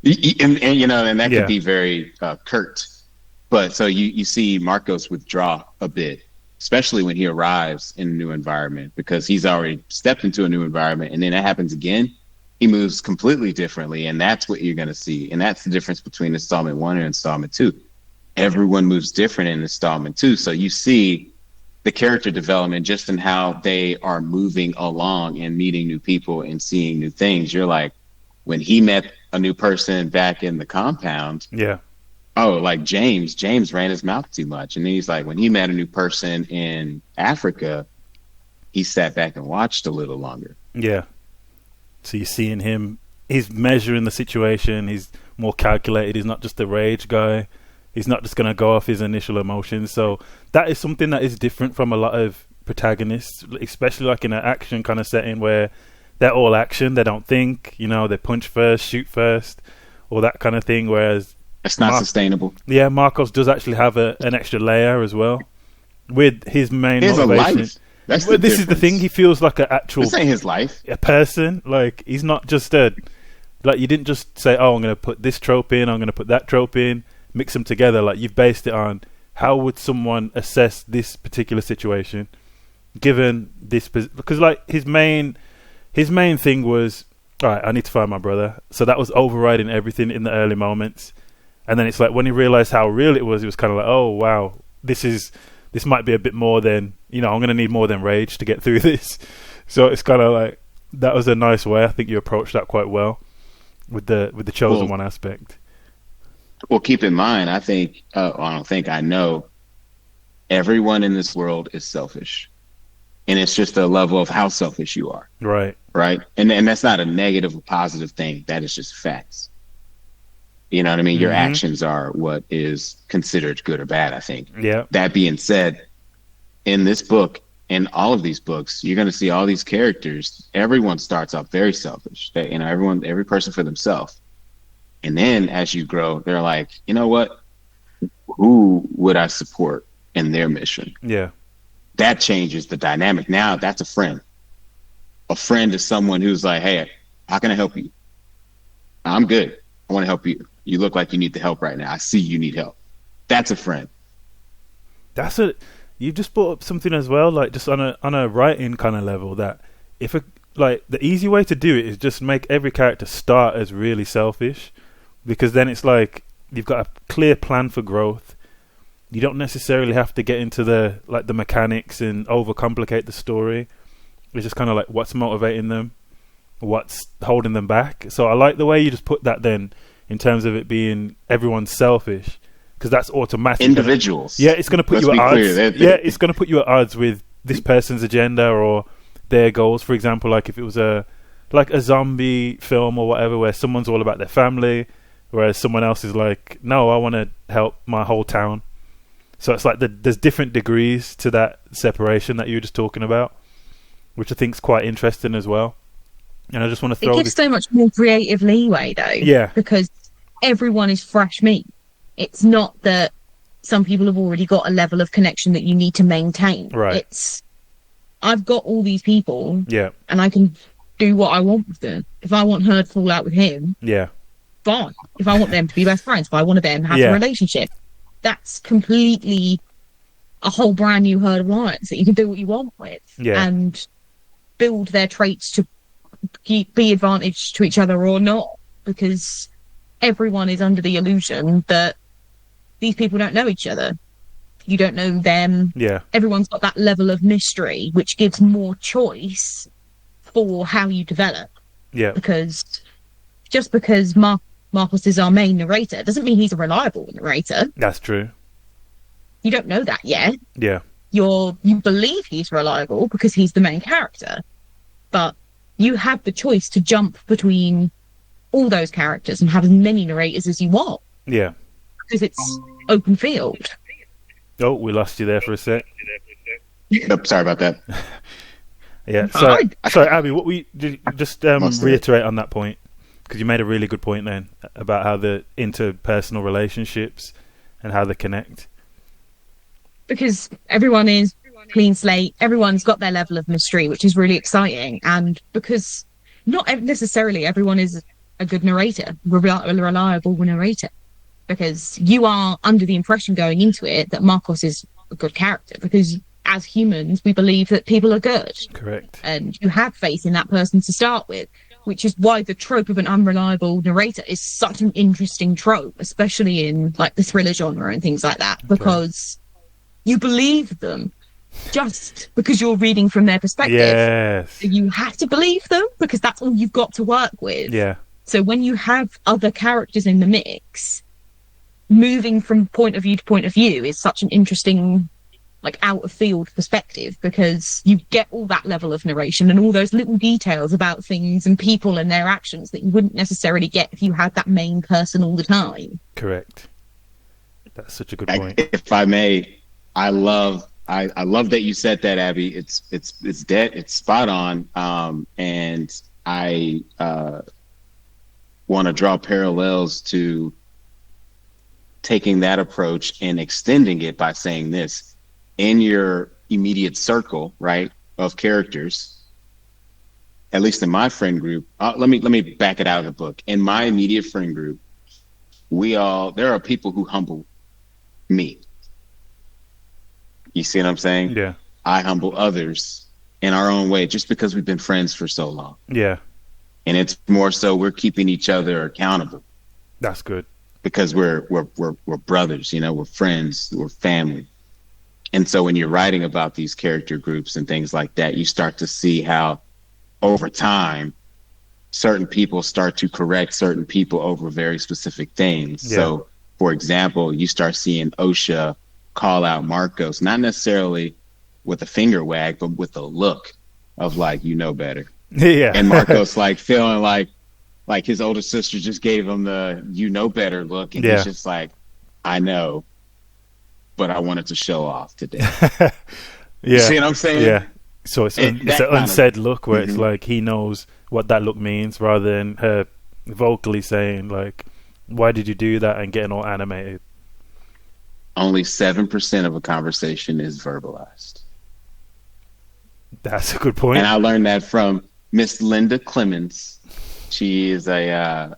C: and that could be very curt. But so you see Marcos withdraw a bit, especially when he arrives in a new environment, because he's already stepped into a new environment, and then that happens again. He moves completely differently, and that's what you're going to see. And that's the difference between installment 1 and installment 2. Everyone moves different in installment 2. So you see the character development just in how they are moving along and meeting new people and seeing new things. You're like, when he met a new person back in the compound, like James ran his mouth too much. And then he's like, when he met a new person in Africa, he sat back and watched a little longer.
A: Yeah. So you're seeing him, he's measuring the situation, he's more calculated, he's not just a rage guy, he's not just going to go off his initial emotions. So that is something that is different from a lot of protagonists, especially like in an action kind of setting where they're all action, they don't think, you know, they punch first, shoot first, or that kind of thing, whereas
C: it's not sustainable.
A: Yeah, Marcos does actually have an extra layer as well with his main motivation.
C: A life. That's the
A: this is the thing, he feels like an actual,
C: this ain't his life,
A: a person. Like, he's not just a, like, you didn't just say, oh, I'm going to put this trope in, I'm going to put that trope in, mix them together. Like, you've based it on how would someone assess this particular situation given this, because like his main thing was, all right, I need to find my brother. So that was overriding everything in the early moments. And then it's like when he realized how real it was kind of like, oh wow, this might be a bit more than, you know, I'm going to need more than rage to get through this. So it's kind of like, that was a nice way. I think you approached that quite well with the chosen one aspect.
C: Well, keep in mind, I know everyone in this world is selfish. And it's just a level of how selfish you are.
A: Right.
C: Right. And that's not a negative or positive thing. That is just facts. You know what I mean? Mm-hmm. Your actions are what is considered good or bad, I think.
A: Yeah.
C: That being said, in this book, in all of these books, you're going to see all these characters. Everyone starts off very selfish. They, you know, every person for themselves. And then as you grow, they're like, you know what? Who would I support in their mission?
A: Yeah.
C: That changes the dynamic. Now that's a friend. A friend is someone who's like, hey, how can I help you? I'm good. I want to help you. You look like you need the help right now. I see you need help. That's a friend.
A: You just brought up something as well, like just on a writing kind of level, that the easy way to do it is just make every character start as really selfish, because then it's like you've got a clear plan for growth. You don't necessarily have to get into the mechanics and overcomplicate the story. It's just kind of like what's motivating them, what's holding them back. So I like the way you just put that then in terms of it being everyone's selfish, because that's automatic.
C: Individuals.
A: It's going to put you at odds. It's going to put you at odds with this person's agenda or their goals. For example, like if it was a zombie film or whatever, where someone's all about their family, whereas someone else is like, no, I want to help my whole town. So it's like there's different degrees to that separation that you were just talking about, which I think is quite interesting as well. And I just want to throw...
B: It gives so much more creative leeway, though.
A: Yeah.
B: Because everyone is fresh meat. It's not that some people have already got a level of connection that you need to maintain.
A: Right.
B: It's, I've got all these people,
A: yeah,
B: and I can do what I want with them. If I want her to fall out with him,
A: yeah,
B: fine. If I want them to be best friends, if I want them to have a relationship, that's completely a whole brand new herd of lions that you can do what you want with, and build their traits to be advantage to each other or not, because everyone is under the illusion that these people don't know each other. You don't know them. Yeah. Everyone's got that level of mystery, which gives more choice for how you develop.
A: Yeah.
B: Because just because Marcos is our main narrator doesn't mean he's a reliable narrator.
A: That's true.
B: You don't know that yet.
A: Yeah.
B: You believe he's reliable because he's the main character, but you have the choice to jump between all those characters and have as many narrators as you want.
A: Yeah.
B: Because it's open field.
A: Oh, we lost you there for a sec.
C: Nope, sorry about that.
A: Yeah. Sorry, Abby. What we just reiterate on that point, because you made a really good point then about how the interpersonal relationships and how they connect.
B: Because everyone is clean slate, everyone's got their level of mystery, which is really exciting, and because not necessarily everyone is a good narrator, a reliable narrator, because you are under the impression going into it that Marcos is a good character, because as humans we believe that people are good.
A: Correct.
B: And you have faith in that person to start with, which is why the trope of an unreliable narrator is such an interesting trope, especially in like the thriller genre and things like that, because you believe them just because you're reading from their perspective.
A: Yes.
B: You have to believe them because that's all you've got to work with.
A: Yeah.
B: So when you have other characters in the mix, moving from point of view to point of view is such an interesting like out of field perspective, because you get all that level of narration and all those little details about things and people and their actions that you wouldn't necessarily get if you had that main person all the time.
A: Correct. That's such a good point.
C: If I may, I love that you said that, Abby. It's dead. It's spot on. And I want to draw parallels to taking that approach and extending it by saying this: in your immediate circle, right, of characters, at least in my friend group, let me back it out of the book. In my immediate friend group, there are people who humble me. You see what I'm saying?
A: Yeah.
C: I humble others in our own way, just because we've been friends for so long.
A: Yeah.
C: And it's more so we're keeping each other accountable.
A: That's good.
C: Because we're brothers, you know, we're friends, we're family. And so when you're writing about these character groups and things like that, you start to see how over time certain people start to correct certain people over very specific things. Yeah. So, for example, you start seeing OSHA call out Marcos, not necessarily with a finger wag, but with a look of like, you know better.
A: Yeah.
C: And Marcos like feeling like his older sister just gave him the you know better look, and he's just like, I know, but I wanted to show off today. You see what I'm saying?
A: Yeah. So it's an unsaid look where it's like he knows what that look means, rather than her vocally saying like, why did you do that, and getting all animated.
C: Only 7% of a conversation is verbalized.
A: That's a good point.
C: And I learned that from Miss Linda Clemens. She is a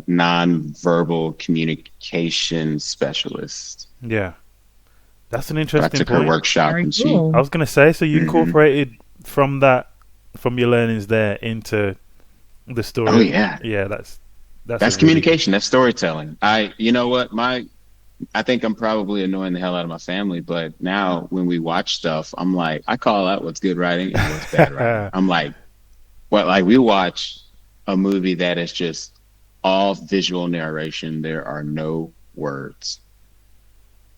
C: non-verbal communication specialist.
A: Yeah. That's an interesting point.
C: I took her workshop.
B: Very
C: and
B: cool.
A: I was going to say, so you incorporated from your learnings there into the story.
C: Oh, yeah.
A: Yeah, that's
C: communication. That's storytelling. You know what? I think I'm probably annoying the hell out of my family, but now when we watch stuff, I'm like, I call out what's good writing and what's bad writing. I'm like, we watch a movie that is just all visual narration. There are no words.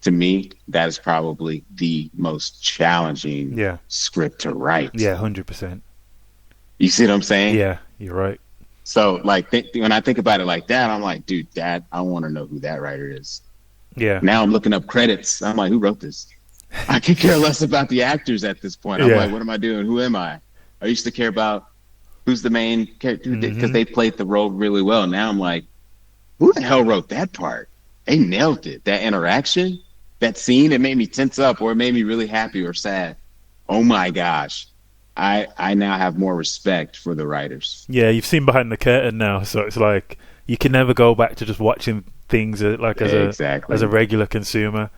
C: To me, that is probably the most challenging script to write.
A: Yeah, 100%.
C: You see what I'm saying?
A: Yeah, you're right.
C: So, like, when I think about it like that, I'm like, dude, I want to know who that writer is.
A: Yeah.
C: Now I'm looking up credits. I'm like, who wrote this? I could care less about the actors at this point. I'm like, what am I doing? Who am I? I used to care about who's the main character because they played the role really well. Now I'm like, who the hell wrote that part? They nailed it. That interaction, that scene, it made me tense up, or it made me really happy or sad. Oh my gosh. I now have more respect for the writers.
A: Yeah, you've seen behind the curtain now, so it's like you can never go back to just watching things like as a regular consumer.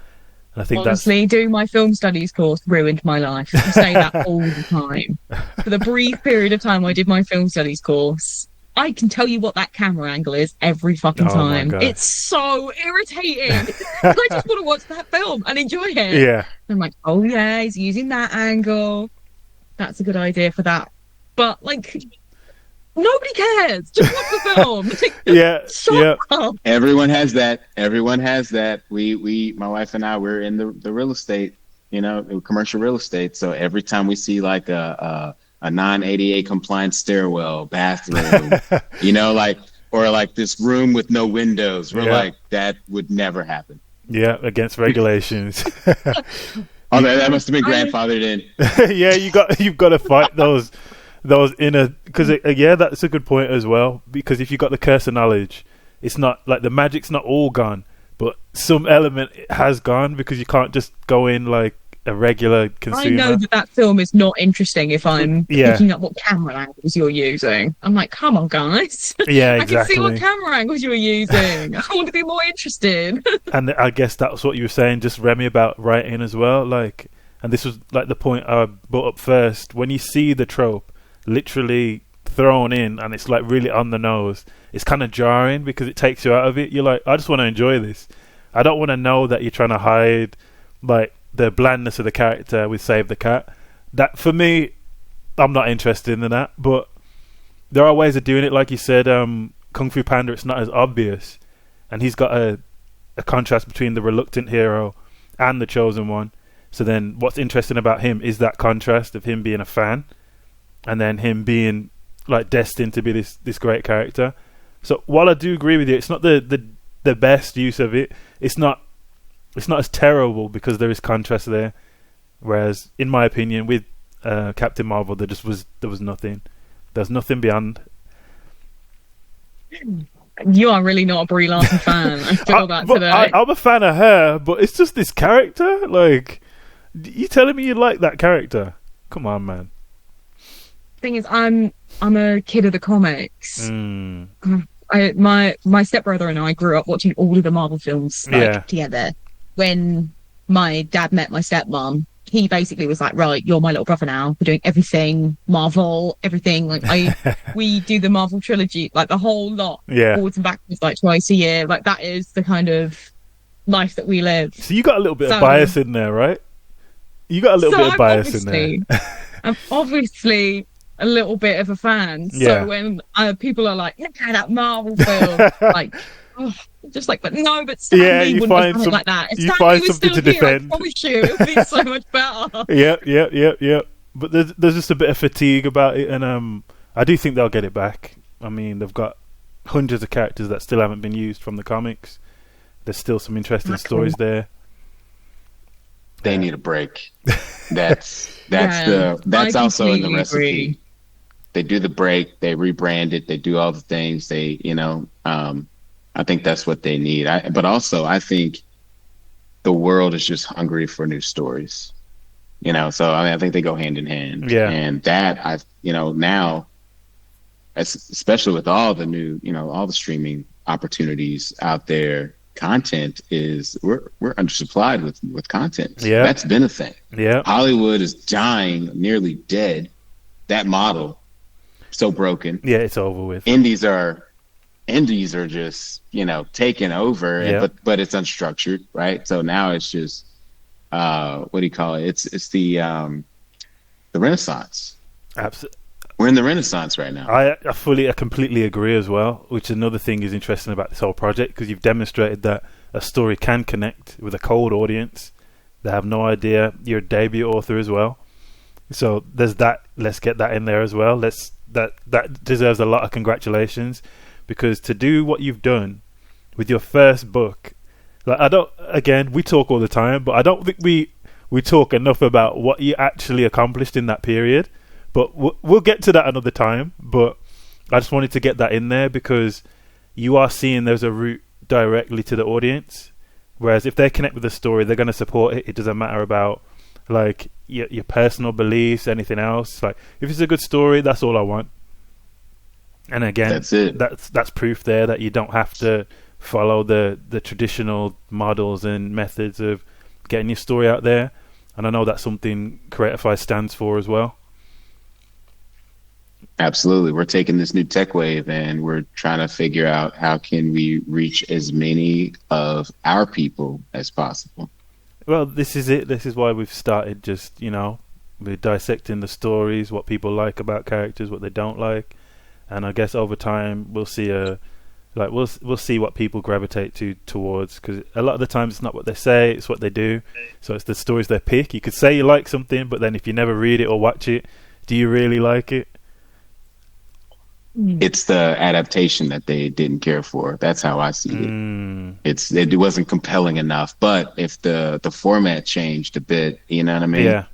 A: And I think
B: honestly, doing my film studies course ruined my life. I say that all the time. For the brief period of time I did my film studies course, I can tell you what that camera angle is every fucking time. It's so irritating. I just want to watch that film and enjoy it.
A: Yeah.
B: I'm like, oh yeah, he's using that angle. That's a good idea for that. But like, nobody cares. Just watch the film.
A: Shut
B: up.
C: Everyone has that. We my wife and I, we're in the real estate, commercial real estate. So every time we see like a non-ADA compliant stairwell, bathroom, or like this room with no windows, we're like, that would never happen.
A: Yeah, against regulations.
C: Oh, that must have been grandfathered in.
A: Yeah, you've got to fight those inner, because that's a good point as well. Because if you got the curse of knowledge, it's not like the magic's not all gone, but some element has gone, because you can't just go in like a regular consumer.
B: I know that film is not interesting if I'm picking up what camera angles you're using. I'm like, come on, guys.
A: Yeah,
B: exactly. I can see what
A: exactly.
B: camera angles you're using. I want to be more interested.
A: And I guess that's what you were saying, just Remy, about writing as well. Like, and this was like the point I brought up first. When you see the trope literally thrown in, and it's like really on the nose, it's kind of jarring because it takes you out of it. You're like, I just want to enjoy this. I don't want to know that you're trying to hide like the blandness of the character with Save the Cat. That, for me, I'm not interested in that. But there are ways of doing it. Like you said, Kung Fu Panda, it's not as obvious, and he's got a contrast between the reluctant hero and the Chosen One. So then what's interesting about him is that contrast of him being a fan and then him being like destined to be this great character. So while I do agree with you, it's not the best use of it. It's not as terrible because there is contrast there. Whereas in my opinion with Captain Marvel there was nothing. There's nothing beyond.
B: You are really not a Brie Larson fan. I feel that today.
A: I'm a fan of her, but it's just this character. Like, you telling me you like that character? Come on, man.
B: Thing is, I'm a kid of the comics. My stepbrother and I grew up watching all of the Marvel films together. When my dad met my stepmom, he basically was like, right, you're my little brother now. We're doing everything Marvel, everything. Like we do the Marvel trilogy, like the whole lot, forwards and backwards, like twice a year. Like that is the kind of life that we live.
A: So you got a little bit of bias in there, right? You got a little bit of bias in there.
B: I'm obviously a little bit of a fan. So when people are like, look at that Marvel film, like, oh, just like, but no, but Stan Lee wouldn't have done it like that. If
A: you
B: Stan
A: find
B: Lee was
A: something
B: still
A: to
B: here,
A: defend.
B: I promise you, it would be so much better.
A: Yeah. But there's just a bit of fatigue about it, and I do think they'll get it back. I mean, they've got hundreds of characters that still haven't been used from the comics. There's still some interesting stories there.
C: They need a break. That's also in the recipe. They do the break, they rebrand it, they do all the things. They, I think that's what they need. But also, I think the world is just hungry for new stories. So I think they go hand in hand.
A: Yeah.
C: And that now, especially with all the new, all the streaming opportunities out there, content is we're undersupplied with content.
A: Yeah.
C: That's been a thing.
A: Yeah.
C: Hollywood is dying, nearly dead. That model, so broken.
A: Yeah, it's over with.
C: Indies are just taking over, but it's unstructured, right? So now it's just what do you call it? It's the Renaissance.
A: Absolutely.
C: We're in the Renaissance right now.
A: I completely agree as well, which another thing is interesting about this whole project, because you've demonstrated that a story can connect with a cold audience. They have no idea you're a debut author as well. So there's that. Let's get that in there as well. That deserves a lot of congratulations, because to do what you've done with your first book, we talk all the time, but I don't think we talk enough about what you actually accomplished in that period. But we'll get to that another time. But I just wanted to get that in there, because you are seeing there's a route directly to the audience. Whereas if they connect with the story, they're going to support it. It doesn't matter about like your personal beliefs, anything else. Like if it's a good story, that's all I want. And again,
C: that's it.
A: That's proof there that you don't have to follow the traditional models and methods of getting your story out there. And I know that's something Creatify stands for as well.
C: Absolutely. We're taking this new tech wave and we're trying to figure out how can we reach as many of our people as possible.
A: Well, this is it. This is why we've started just, we're dissecting the stories, what people like about characters, what they don't like. And I guess over time we'll see we'll see what people gravitate towards, because a lot of the times it's not what they say, it's what they do. So it's the stories they pick. You could say you like something, but then if you never read it or watch it, do you really like it?
C: It's the adaptation that they didn't care for. That's how I see it. It wasn't compelling enough. But if the format changed a bit, you know what I mean?
A: Yeah.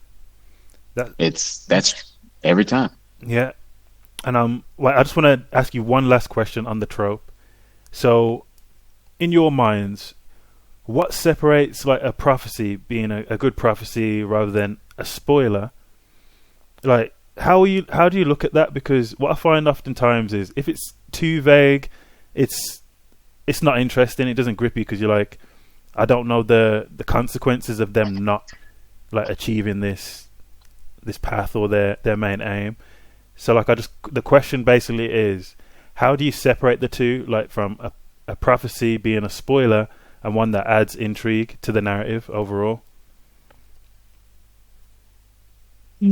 C: That's every time.
A: Yeah. And I just want to ask you one last question on the trope. So, in your minds, what separates like a prophecy being a good prophecy rather than a spoiler? Like, how do you look at that? Because what I find oftentimes is if it's too vague, it's not interesting. It doesn't grip you, because you're like, I don't know the consequences of them not like achieving this path or their main aim. So like the question basically is, how do you separate the two, like from a prophecy being a spoiler and one that adds intrigue to the narrative overall?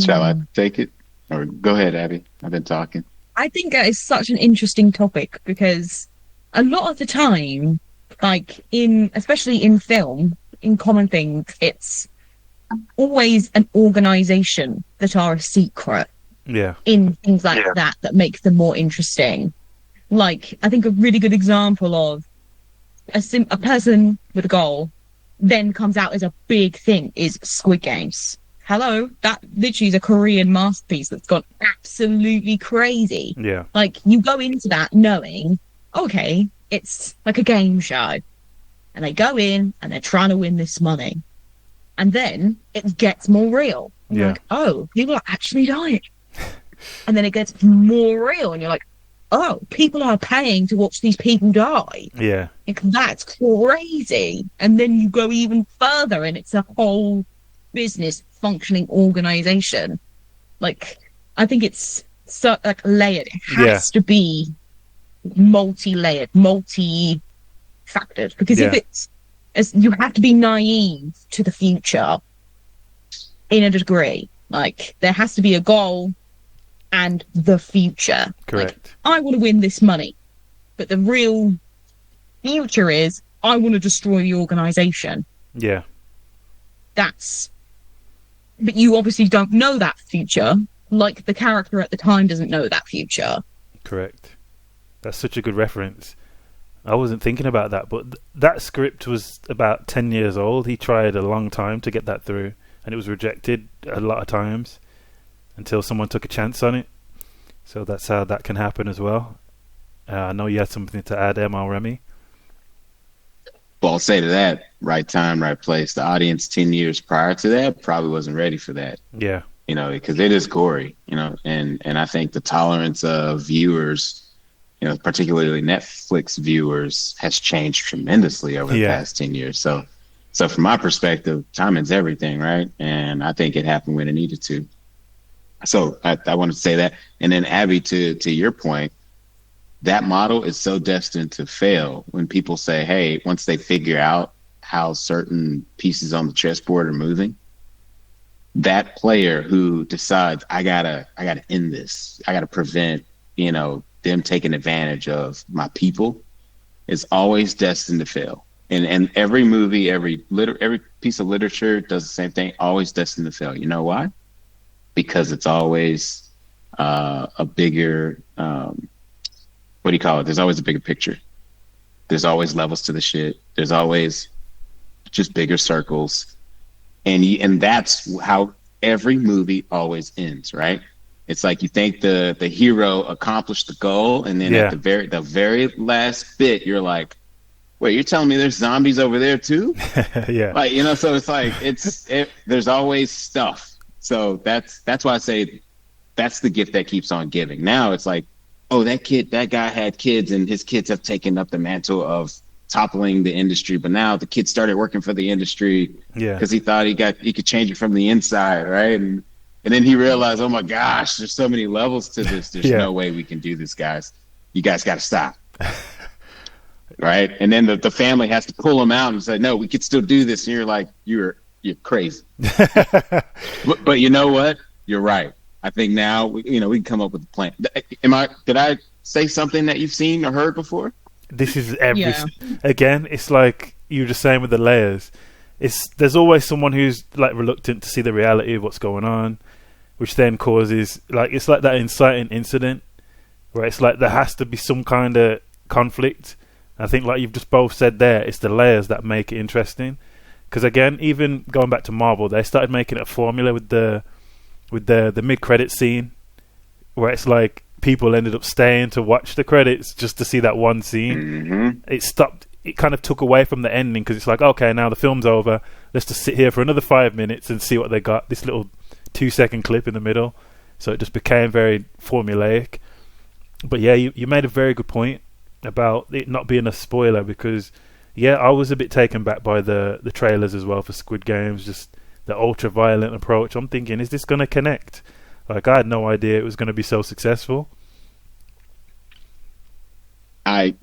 C: Shall I take it? Or go ahead, Abby. I've been talking.
B: I think that is such an interesting topic, because a lot of the time, like especially in film, in common things, it's always an organization that are a secret.
A: Yeah.
B: In things like that makes them more interesting. Like, I think a really good example of a person with a goal then comes out as a big thing is Squid Games. Hello, that literally is a Korean masterpiece that's gone absolutely crazy.
A: Yeah.
B: Like, you go into that knowing, okay, it's like a game show. And they go in and they're trying to win this money. And then it gets more real. And you're like, oh, people are actually dying. And then it gets more real. And you're like, oh, people are paying to watch these people die.
A: Yeah.
B: Like, that's crazy. And then you go even further and it's a whole business functioning organization. Like, I think it's so like layered. It has to be multi-layered, multi-factored. Because if it's you have to be naive to the future in a degree. Like, there has to be a goal and the future.
A: Correct.
B: Like, I want to win this money, but the real future is I want to destroy the organization.
A: Yeah.
B: But you obviously don't know that future, like the character at the time doesn't know that future.
A: Correct. That's such a good reference. I wasn't thinking about that, but that script was about 10 years old. He tried a long time to get that through, and it was rejected a lot of times until someone took a chance on it. So that's how that can happen as well. I know you had something to add, ML Remy.
C: Well, I'll say to that, right time, right place. The audience 10 years prior to that probably wasn't ready for that.
A: Yeah.
C: You know, because it is gory, you know, and I think the tolerance of viewers, you know, particularly Netflix viewers, has changed tremendously over the past 10 years. So from my perspective, timing's everything, right? And I think it happened when it needed to. So I wanted to say that. And then, Abby, to your point, that model is so destined to fail when people say, hey, once they figure out how certain pieces on the chessboard are moving, that player who decides, I gotta end this, I gotta prevent, you know, them taking advantage of my people, is always destined to fail. And every movie, every piece of literature does the same thing, always destined to fail. You know why? Because it's always a bigger, what do you call it? There's always a bigger picture. There's always levels to the shit. There's always just bigger circles. And that's how every movie always ends, right? It's like you think the hero accomplished the goal, and then at the very last bit, you're like, wait, you're telling me there's zombies over there too?
A: Yeah.
C: Like, you know, so it's like there's always stuff. So that's why I say that's the gift that keeps on giving. Now it's like, oh, that guy had kids, and his kids have taken up the mantle of toppling the industry. But now the kid started working for the industry because he thought he could change it from the inside, right? And then he realized, oh my gosh, there's so many levels to this. There's no way we can do this, guys. You guys got to stop. Right? And then the family has to pull him out and say, no, we could still do this. And you're like, you're crazy. but you know what? You're right. I think now we can come up with a plan. Did I say something that you've seen or heard before?
A: This is again, it's like you were just saying with the layers. There's always someone who's like reluctant to see the reality of what's going on, which then causes it's like that inciting incident where it's like there has to be some kind of conflict. I think like you've just both said there, it's the layers that make it interesting. Because again, even going back to Marvel, they started making it a formula with the mid-credit scene, where it's like people ended up staying to watch the credits just to see that one scene.
C: Mm-hmm.
A: It kind of took away from the ending, because it's like, okay, now the film's over, let's just sit here for another 5 minutes and see what they got, this little 2-second clip in the middle. So it just became very formulaic. But yeah, you made a very good point about it not being a spoiler, because I was a bit taken back by the trailers as well for Squid Games, just the ultra violent approach. I'm thinking, is this going to connect? Like, I had no idea it was going to be so successful.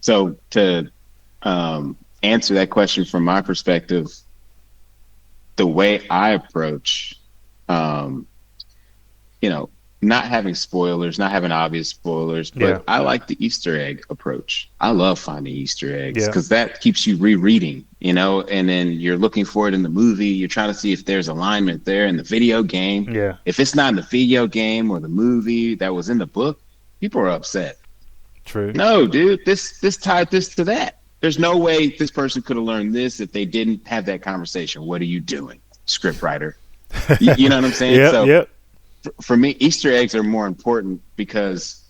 C: So to answer that question from my perspective, the way I approach, not having spoilers, not having obvious spoilers, but I like the Easter egg approach. I love finding Easter eggs because that keeps you rereading, you know, and then you're looking for it in the movie. You're trying to see if there's alignment there in the video game.
A: Yeah.
C: If it's not in the video game or the movie that was in the book, people are upset.
A: True.
C: No, dude, this tied this to that. There's no way this person could have learned this if they didn't have that conversation. What are you doing, scriptwriter? You know what I'm saying?
A: Yep.
C: For me, Easter eggs are more important because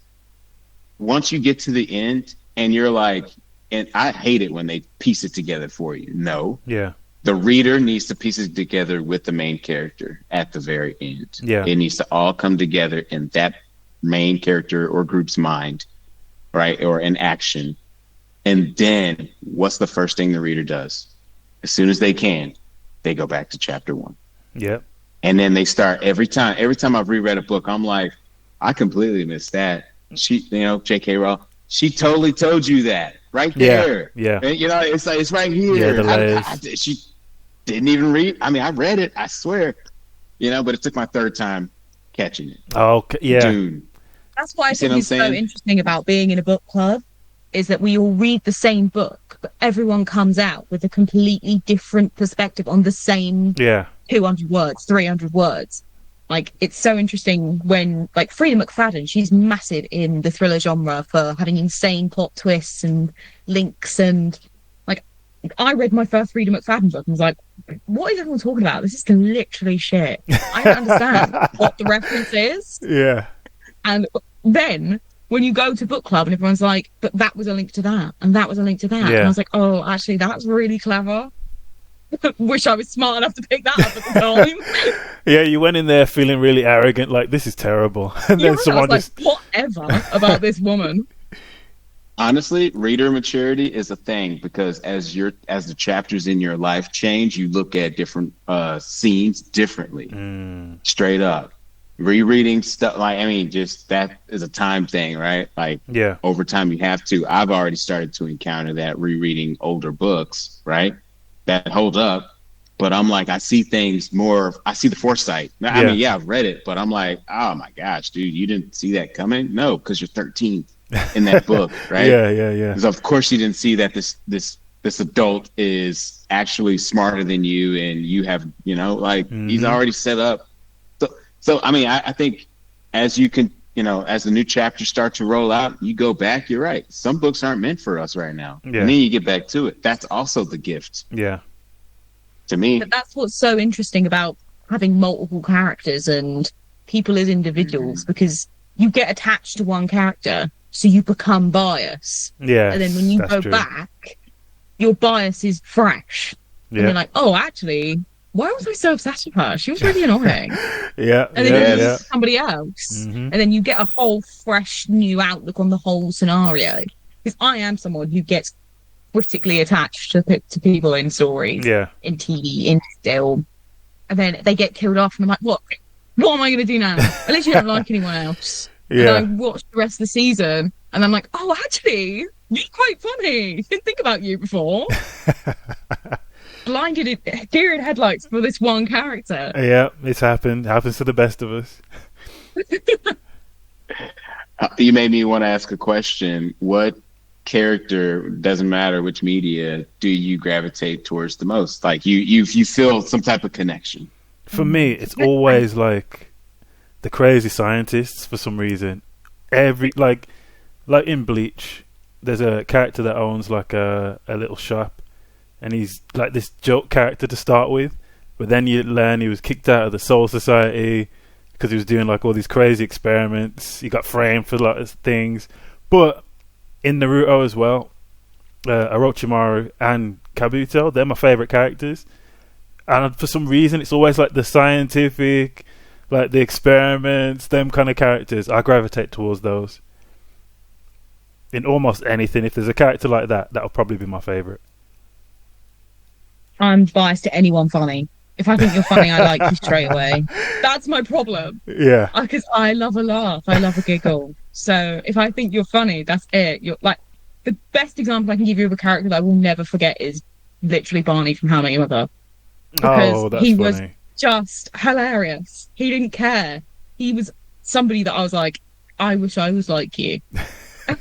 C: once you get to the end and you're like, and I hate it when they piece it together for you. No.
A: Yeah.
C: The reader needs to piece it together with the main character at the very end.
A: Yeah.
C: It needs to all come together in that main character or group's mind, right? Or in action. And then what's the first thing the reader does? As soon as they can, they go back to chapter 1.
A: Yep.
C: And then they start every time I've reread a book, I'm like, I completely missed that. She, you know, J.K. Rowling, she totally told you that right there.
A: Yeah.
C: And, you know, it's like, it's right here.
A: Yeah,
C: she didn't even read. I mean, I read it, I swear, you know, but it took my third time catching it.
A: Oh, yeah.
C: Dude.
B: That's why I think it's so interesting about being in a book club is that we all read the same book, but everyone comes out with a completely different perspective on the same 200 words, 300 words. Like, it's so interesting when, like, Frida McFadden, she's massive in the thriller genre for having insane plot twists and links. And, like, I read my first Frida McFadden book and was like, what is everyone talking about? This is literally shit. I don't understand what the reference is.
A: Yeah.
B: And then when you go to book club and everyone's like, but that was a link to that, and that was a link to that.
A: Yeah.
B: And I was like, oh, actually, that's really clever. Wish I was smart enough to pick that up at the time.
A: Yeah, you went in there feeling really arrogant, like, this is terrible. And then someone
B: I was like, whatever about this woman.
C: Honestly, reader maturity is a thing because as the chapters in your life change, you look at different scenes differently. Straight up. Rereading stuff, like, I mean, just that is a time thing, right? Like, over time you have to. I've already started to encounter that rereading older books, right? That hold up, but I'm like, I see things more. I see the foresight. I mean, I've read it, but I'm like, oh my gosh, dude, you didn't see that coming? No, because you're 13 in that book, right?
A: Yeah.
C: So of course you didn't see that this adult is actually smarter than you, and you have, you know, like he's already set up. So I mean, I think as you can, you know, as the new chapters start to roll out, you go back. You're right. Some books aren't meant for us right now, and then you get back to it. That's also the gift.
A: Yeah.
C: To me,
B: but that's what's so interesting about having multiple characters and people as individuals, because you get attached to one character, so you become biased.
A: Yeah.
B: And then when you go back, your bias is fresh. And you're like, oh, actually, why was I so obsessed with her? She was really annoying. And then you meet somebody else. And then you get a whole fresh new outlook on the whole scenario. Because I am someone who gets critically attached to people in stories, in TV, in film. And then they get killed off and I'm like, what am I going to do now? I literally don't like anyone else. And I watch the rest of the season and I'm like, oh, actually, you're quite funny. Didn't think about you before. Blinded in deer in headlights for this one character.
A: Yeah, it's happened. Happens to the best of us.
C: You made me want to ask a question. What character, doesn't matter which media, do you gravitate towards the most? Like you feel some type of connection?
A: For me, it's always like the crazy scientists for some reason. Like in Bleach, there's a character that owns like a little shop. And he's like this joke character to start with, but then you learn he was kicked out of the Soul Society because he was doing like all these crazy experiments. He got framed for a lot of things. But in Naruto as well, Orochimaru and Kabuto, they're my favorite characters. And for some reason, it's always like the scientific, like the experiments, them kind of characters. I gravitate towards those. In almost anything, if there's a character like that, that'll probably be my favorite.
B: I'm biased to anyone funny. If I think you're funny, I like you straight away. That's my problem.
A: Yeah.
B: Because I love a laugh. I love a giggle. So if I think you're funny, that's it. You're like, the best example I can give you of a character that I will never forget is literally Barney from How I Met Your Mother. Because
A: that's
B: he
A: funny.
B: was just hilarious. He didn't care. He was somebody that I was like, I wish I was like you.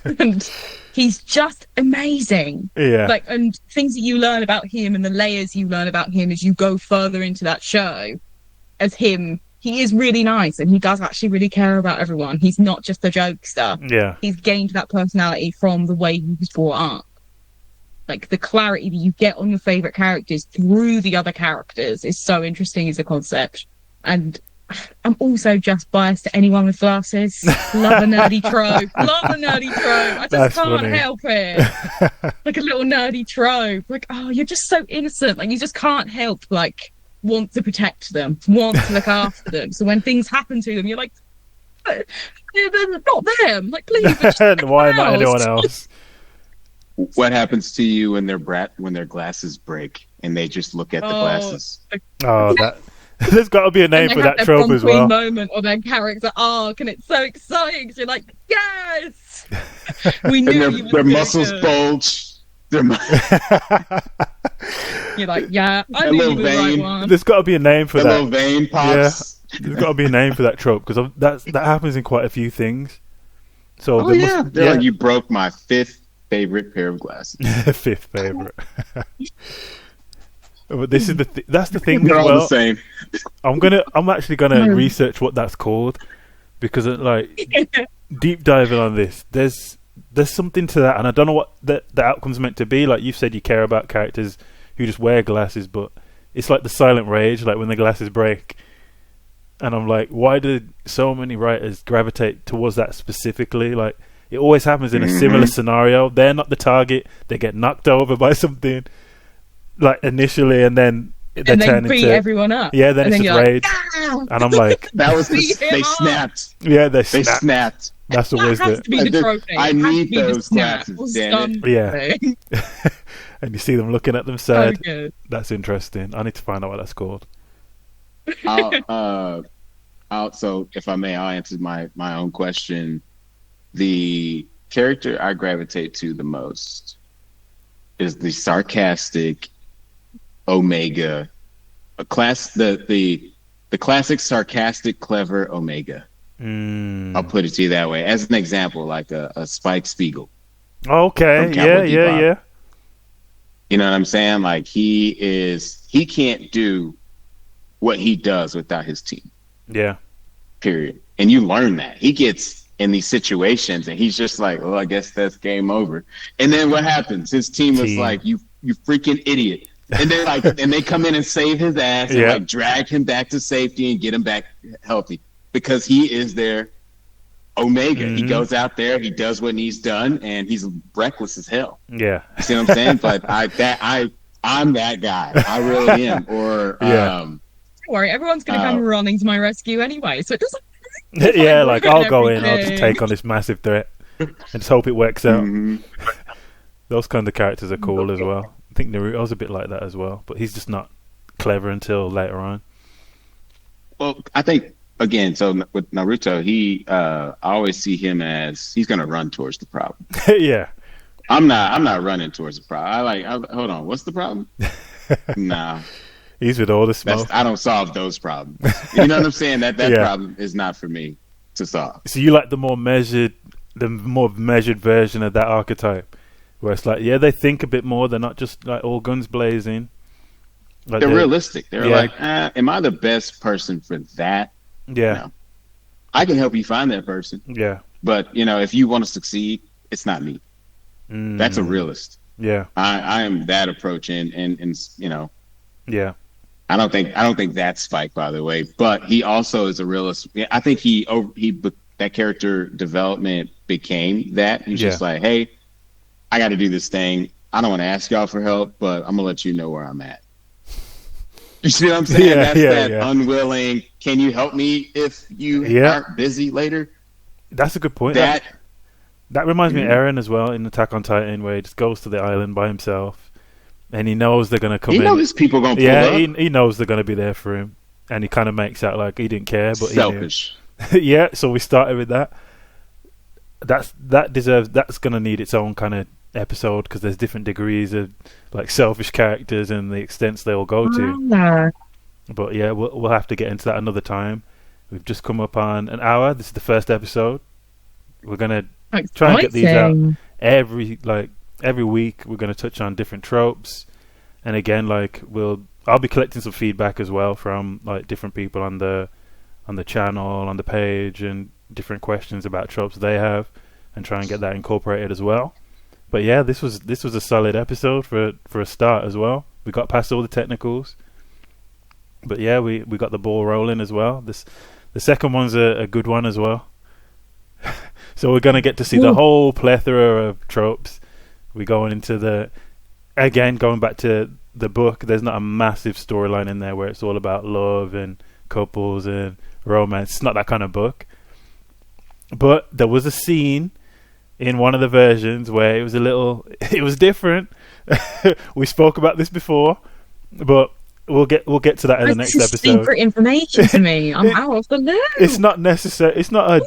B: And he's just amazing.
A: Yeah.
B: Like, and things that you learn about him and the layers you learn about him as you go further into that show, as him, he is really nice and he does actually really care about everyone. He's not just a jokester.
A: Yeah.
B: He's gained that personality from the way he was brought up. Like, the clarity that you get on your favourite characters through the other characters is so interesting as a concept. And I'm also just biased to anyone with glasses. Love a nerdy trope. Love a nerdy trope. I just can't help it. Like a little nerdy trope. Like, oh, you're just so innocent. Like, you just can't help, like, want to protect them, want to look after them. So when things happen to them, you're like, they're not them. Like, please.
A: Why not anyone else?
C: What happens to you when their glasses break and they just look at the glasses?
A: Oh, that. There's got to be a name for that trope as well.
B: Moment or their character arc, and it's so exciting because you're like, yes, we knew
C: and their muscles bulge. You're
B: like, yeah, I knew you were the right one.
A: There's got to be a name for that.
C: Little vein pops.
A: Yeah, there's got to be a name for that trope because that happens in quite a few things. So
C: they're like, you broke my 5th favorite pair of glasses.
A: 5th favorite. But this is that's the thing
C: They're
A: as
C: all
A: well.
C: the same.
A: I'm actually gonna research what that's called because deep diving on this, there's something to that, and I don't know what the outcome's meant to be. Like you said, you care about characters who just wear glasses, but it's like the silent rage, like when the glasses break. And I'm like, why did so many writers gravitate towards that specifically? Like, it always happens in a similar scenario. They're not the target; they get knocked over by something. Like initially, and then they turn
B: beat
A: into
B: everyone up.
A: Yeah, then it's just rage, and I'm like,
C: that was they snapped.
A: Yeah, they
C: snapped.
A: That's always
B: that has to be the trophy.
C: I need those glasses. Damn it.
A: Yeah, and you see them looking at them sad. That's interesting. I need to find out what that's called.
C: So if I may, I'll answer my own question. The character I gravitate to the most is the sarcastic Omega, the classic sarcastic, clever Omega. I'll put it to you that way. As an example, like a Spike Spiegel.
A: Okay, yeah.
C: You know what I'm saying? Like he can't do what he does without his team.
A: Yeah.
C: Period. And you learn that. He gets in these situations and he's just like, oh, I guess that's game over. And then what happens? His team was like, you freaking idiot. And then and they come in and save his ass and like drag him back to safety and get him back healthy because he is their Omega. He goes out there, he does what needs done, and he's reckless as hell.
A: Yeah.
C: You see what I'm saying? But I'm that guy. I really am. Or
B: don't worry, everyone's gonna come running to my rescue anyway, so it doesn't
A: yeah, like I'll go in, I'll just take on this massive threat and just hope it works out. Those kind of characters are cool as well. I think Naruto's a bit like that as well, but he's just not clever until later on.
C: Well, I think again, so with Naruto, I always see him as he's gonna run towards the problem.
A: Yeah.
C: I'm not running towards the problem. Hold on, what's the problem? Nah.
A: He's with all the smoke.
C: I don't solve those problems. You know what I'm saying? That problem is not for me to solve.
A: So you like the more measured version of that archetype, where it's like, yeah, they think a bit more. They're not just like all guns blazing. Like
C: they're realistic. They're like, am I the best person for that?
A: Yeah.
C: No. I can help you find that person.
A: Yeah.
C: But if you want to succeed, it's not me. That's a realist.
A: Yeah.
C: I am that approach, and
A: Yeah.
C: I don't think that's Spike, by the way, but he also is a realist. I think that character development became that. He's just like, hey, I got to do this thing. I don't want to ask y'all for help, but I'm gonna let you know where I'm at. You see what I'm saying? That's unwilling. Can you help me if you aren't busy later?
A: That's a good point. That reminds me of Eren as well in Attack on Titan, where he just goes to the island by himself. And he knows they're going to come in.
C: He knows people going to pull up.
A: He knows they're going to be there for him. And he kind of makes out like he didn't care. But
C: selfish.
A: He knew. Yeah, so we started with that. That's going to need its own kind of episode because there's different degrees of like selfish characters and the extents they all go to. But yeah, we'll have to get into that another time. We've just come up on an hour. This is the first episode. We're gonna try and get these out every week. We're gonna touch on different tropes, and again, I'll be collecting some feedback as well from different people on the channel, on the page, and different questions about tropes they have, and try and get that incorporated as well. But yeah, this was a solid episode for a start as well. We got past all the technicals, but yeah, we got the ball rolling as well. The second one's a good one as well. So we're gonna get to see the whole plethora of tropes. We're going back to the book. There's not a massive storyline in there where it's all about love and couples and romance. It's not that kind of book. But there was a scene in one of the versions where it was different. We spoke about this before, but we'll get to that in the next episode.
B: Secret information to me. I'm out of the loop.
A: It's not necessary. It's not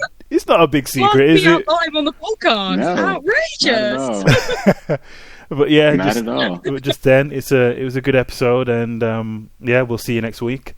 A: a big secret, is it?
B: Live on the podcast.
C: No,
B: outrageous.
A: But yeah,
C: not at all.
A: Just then, it was a good episode, and we'll see you next week.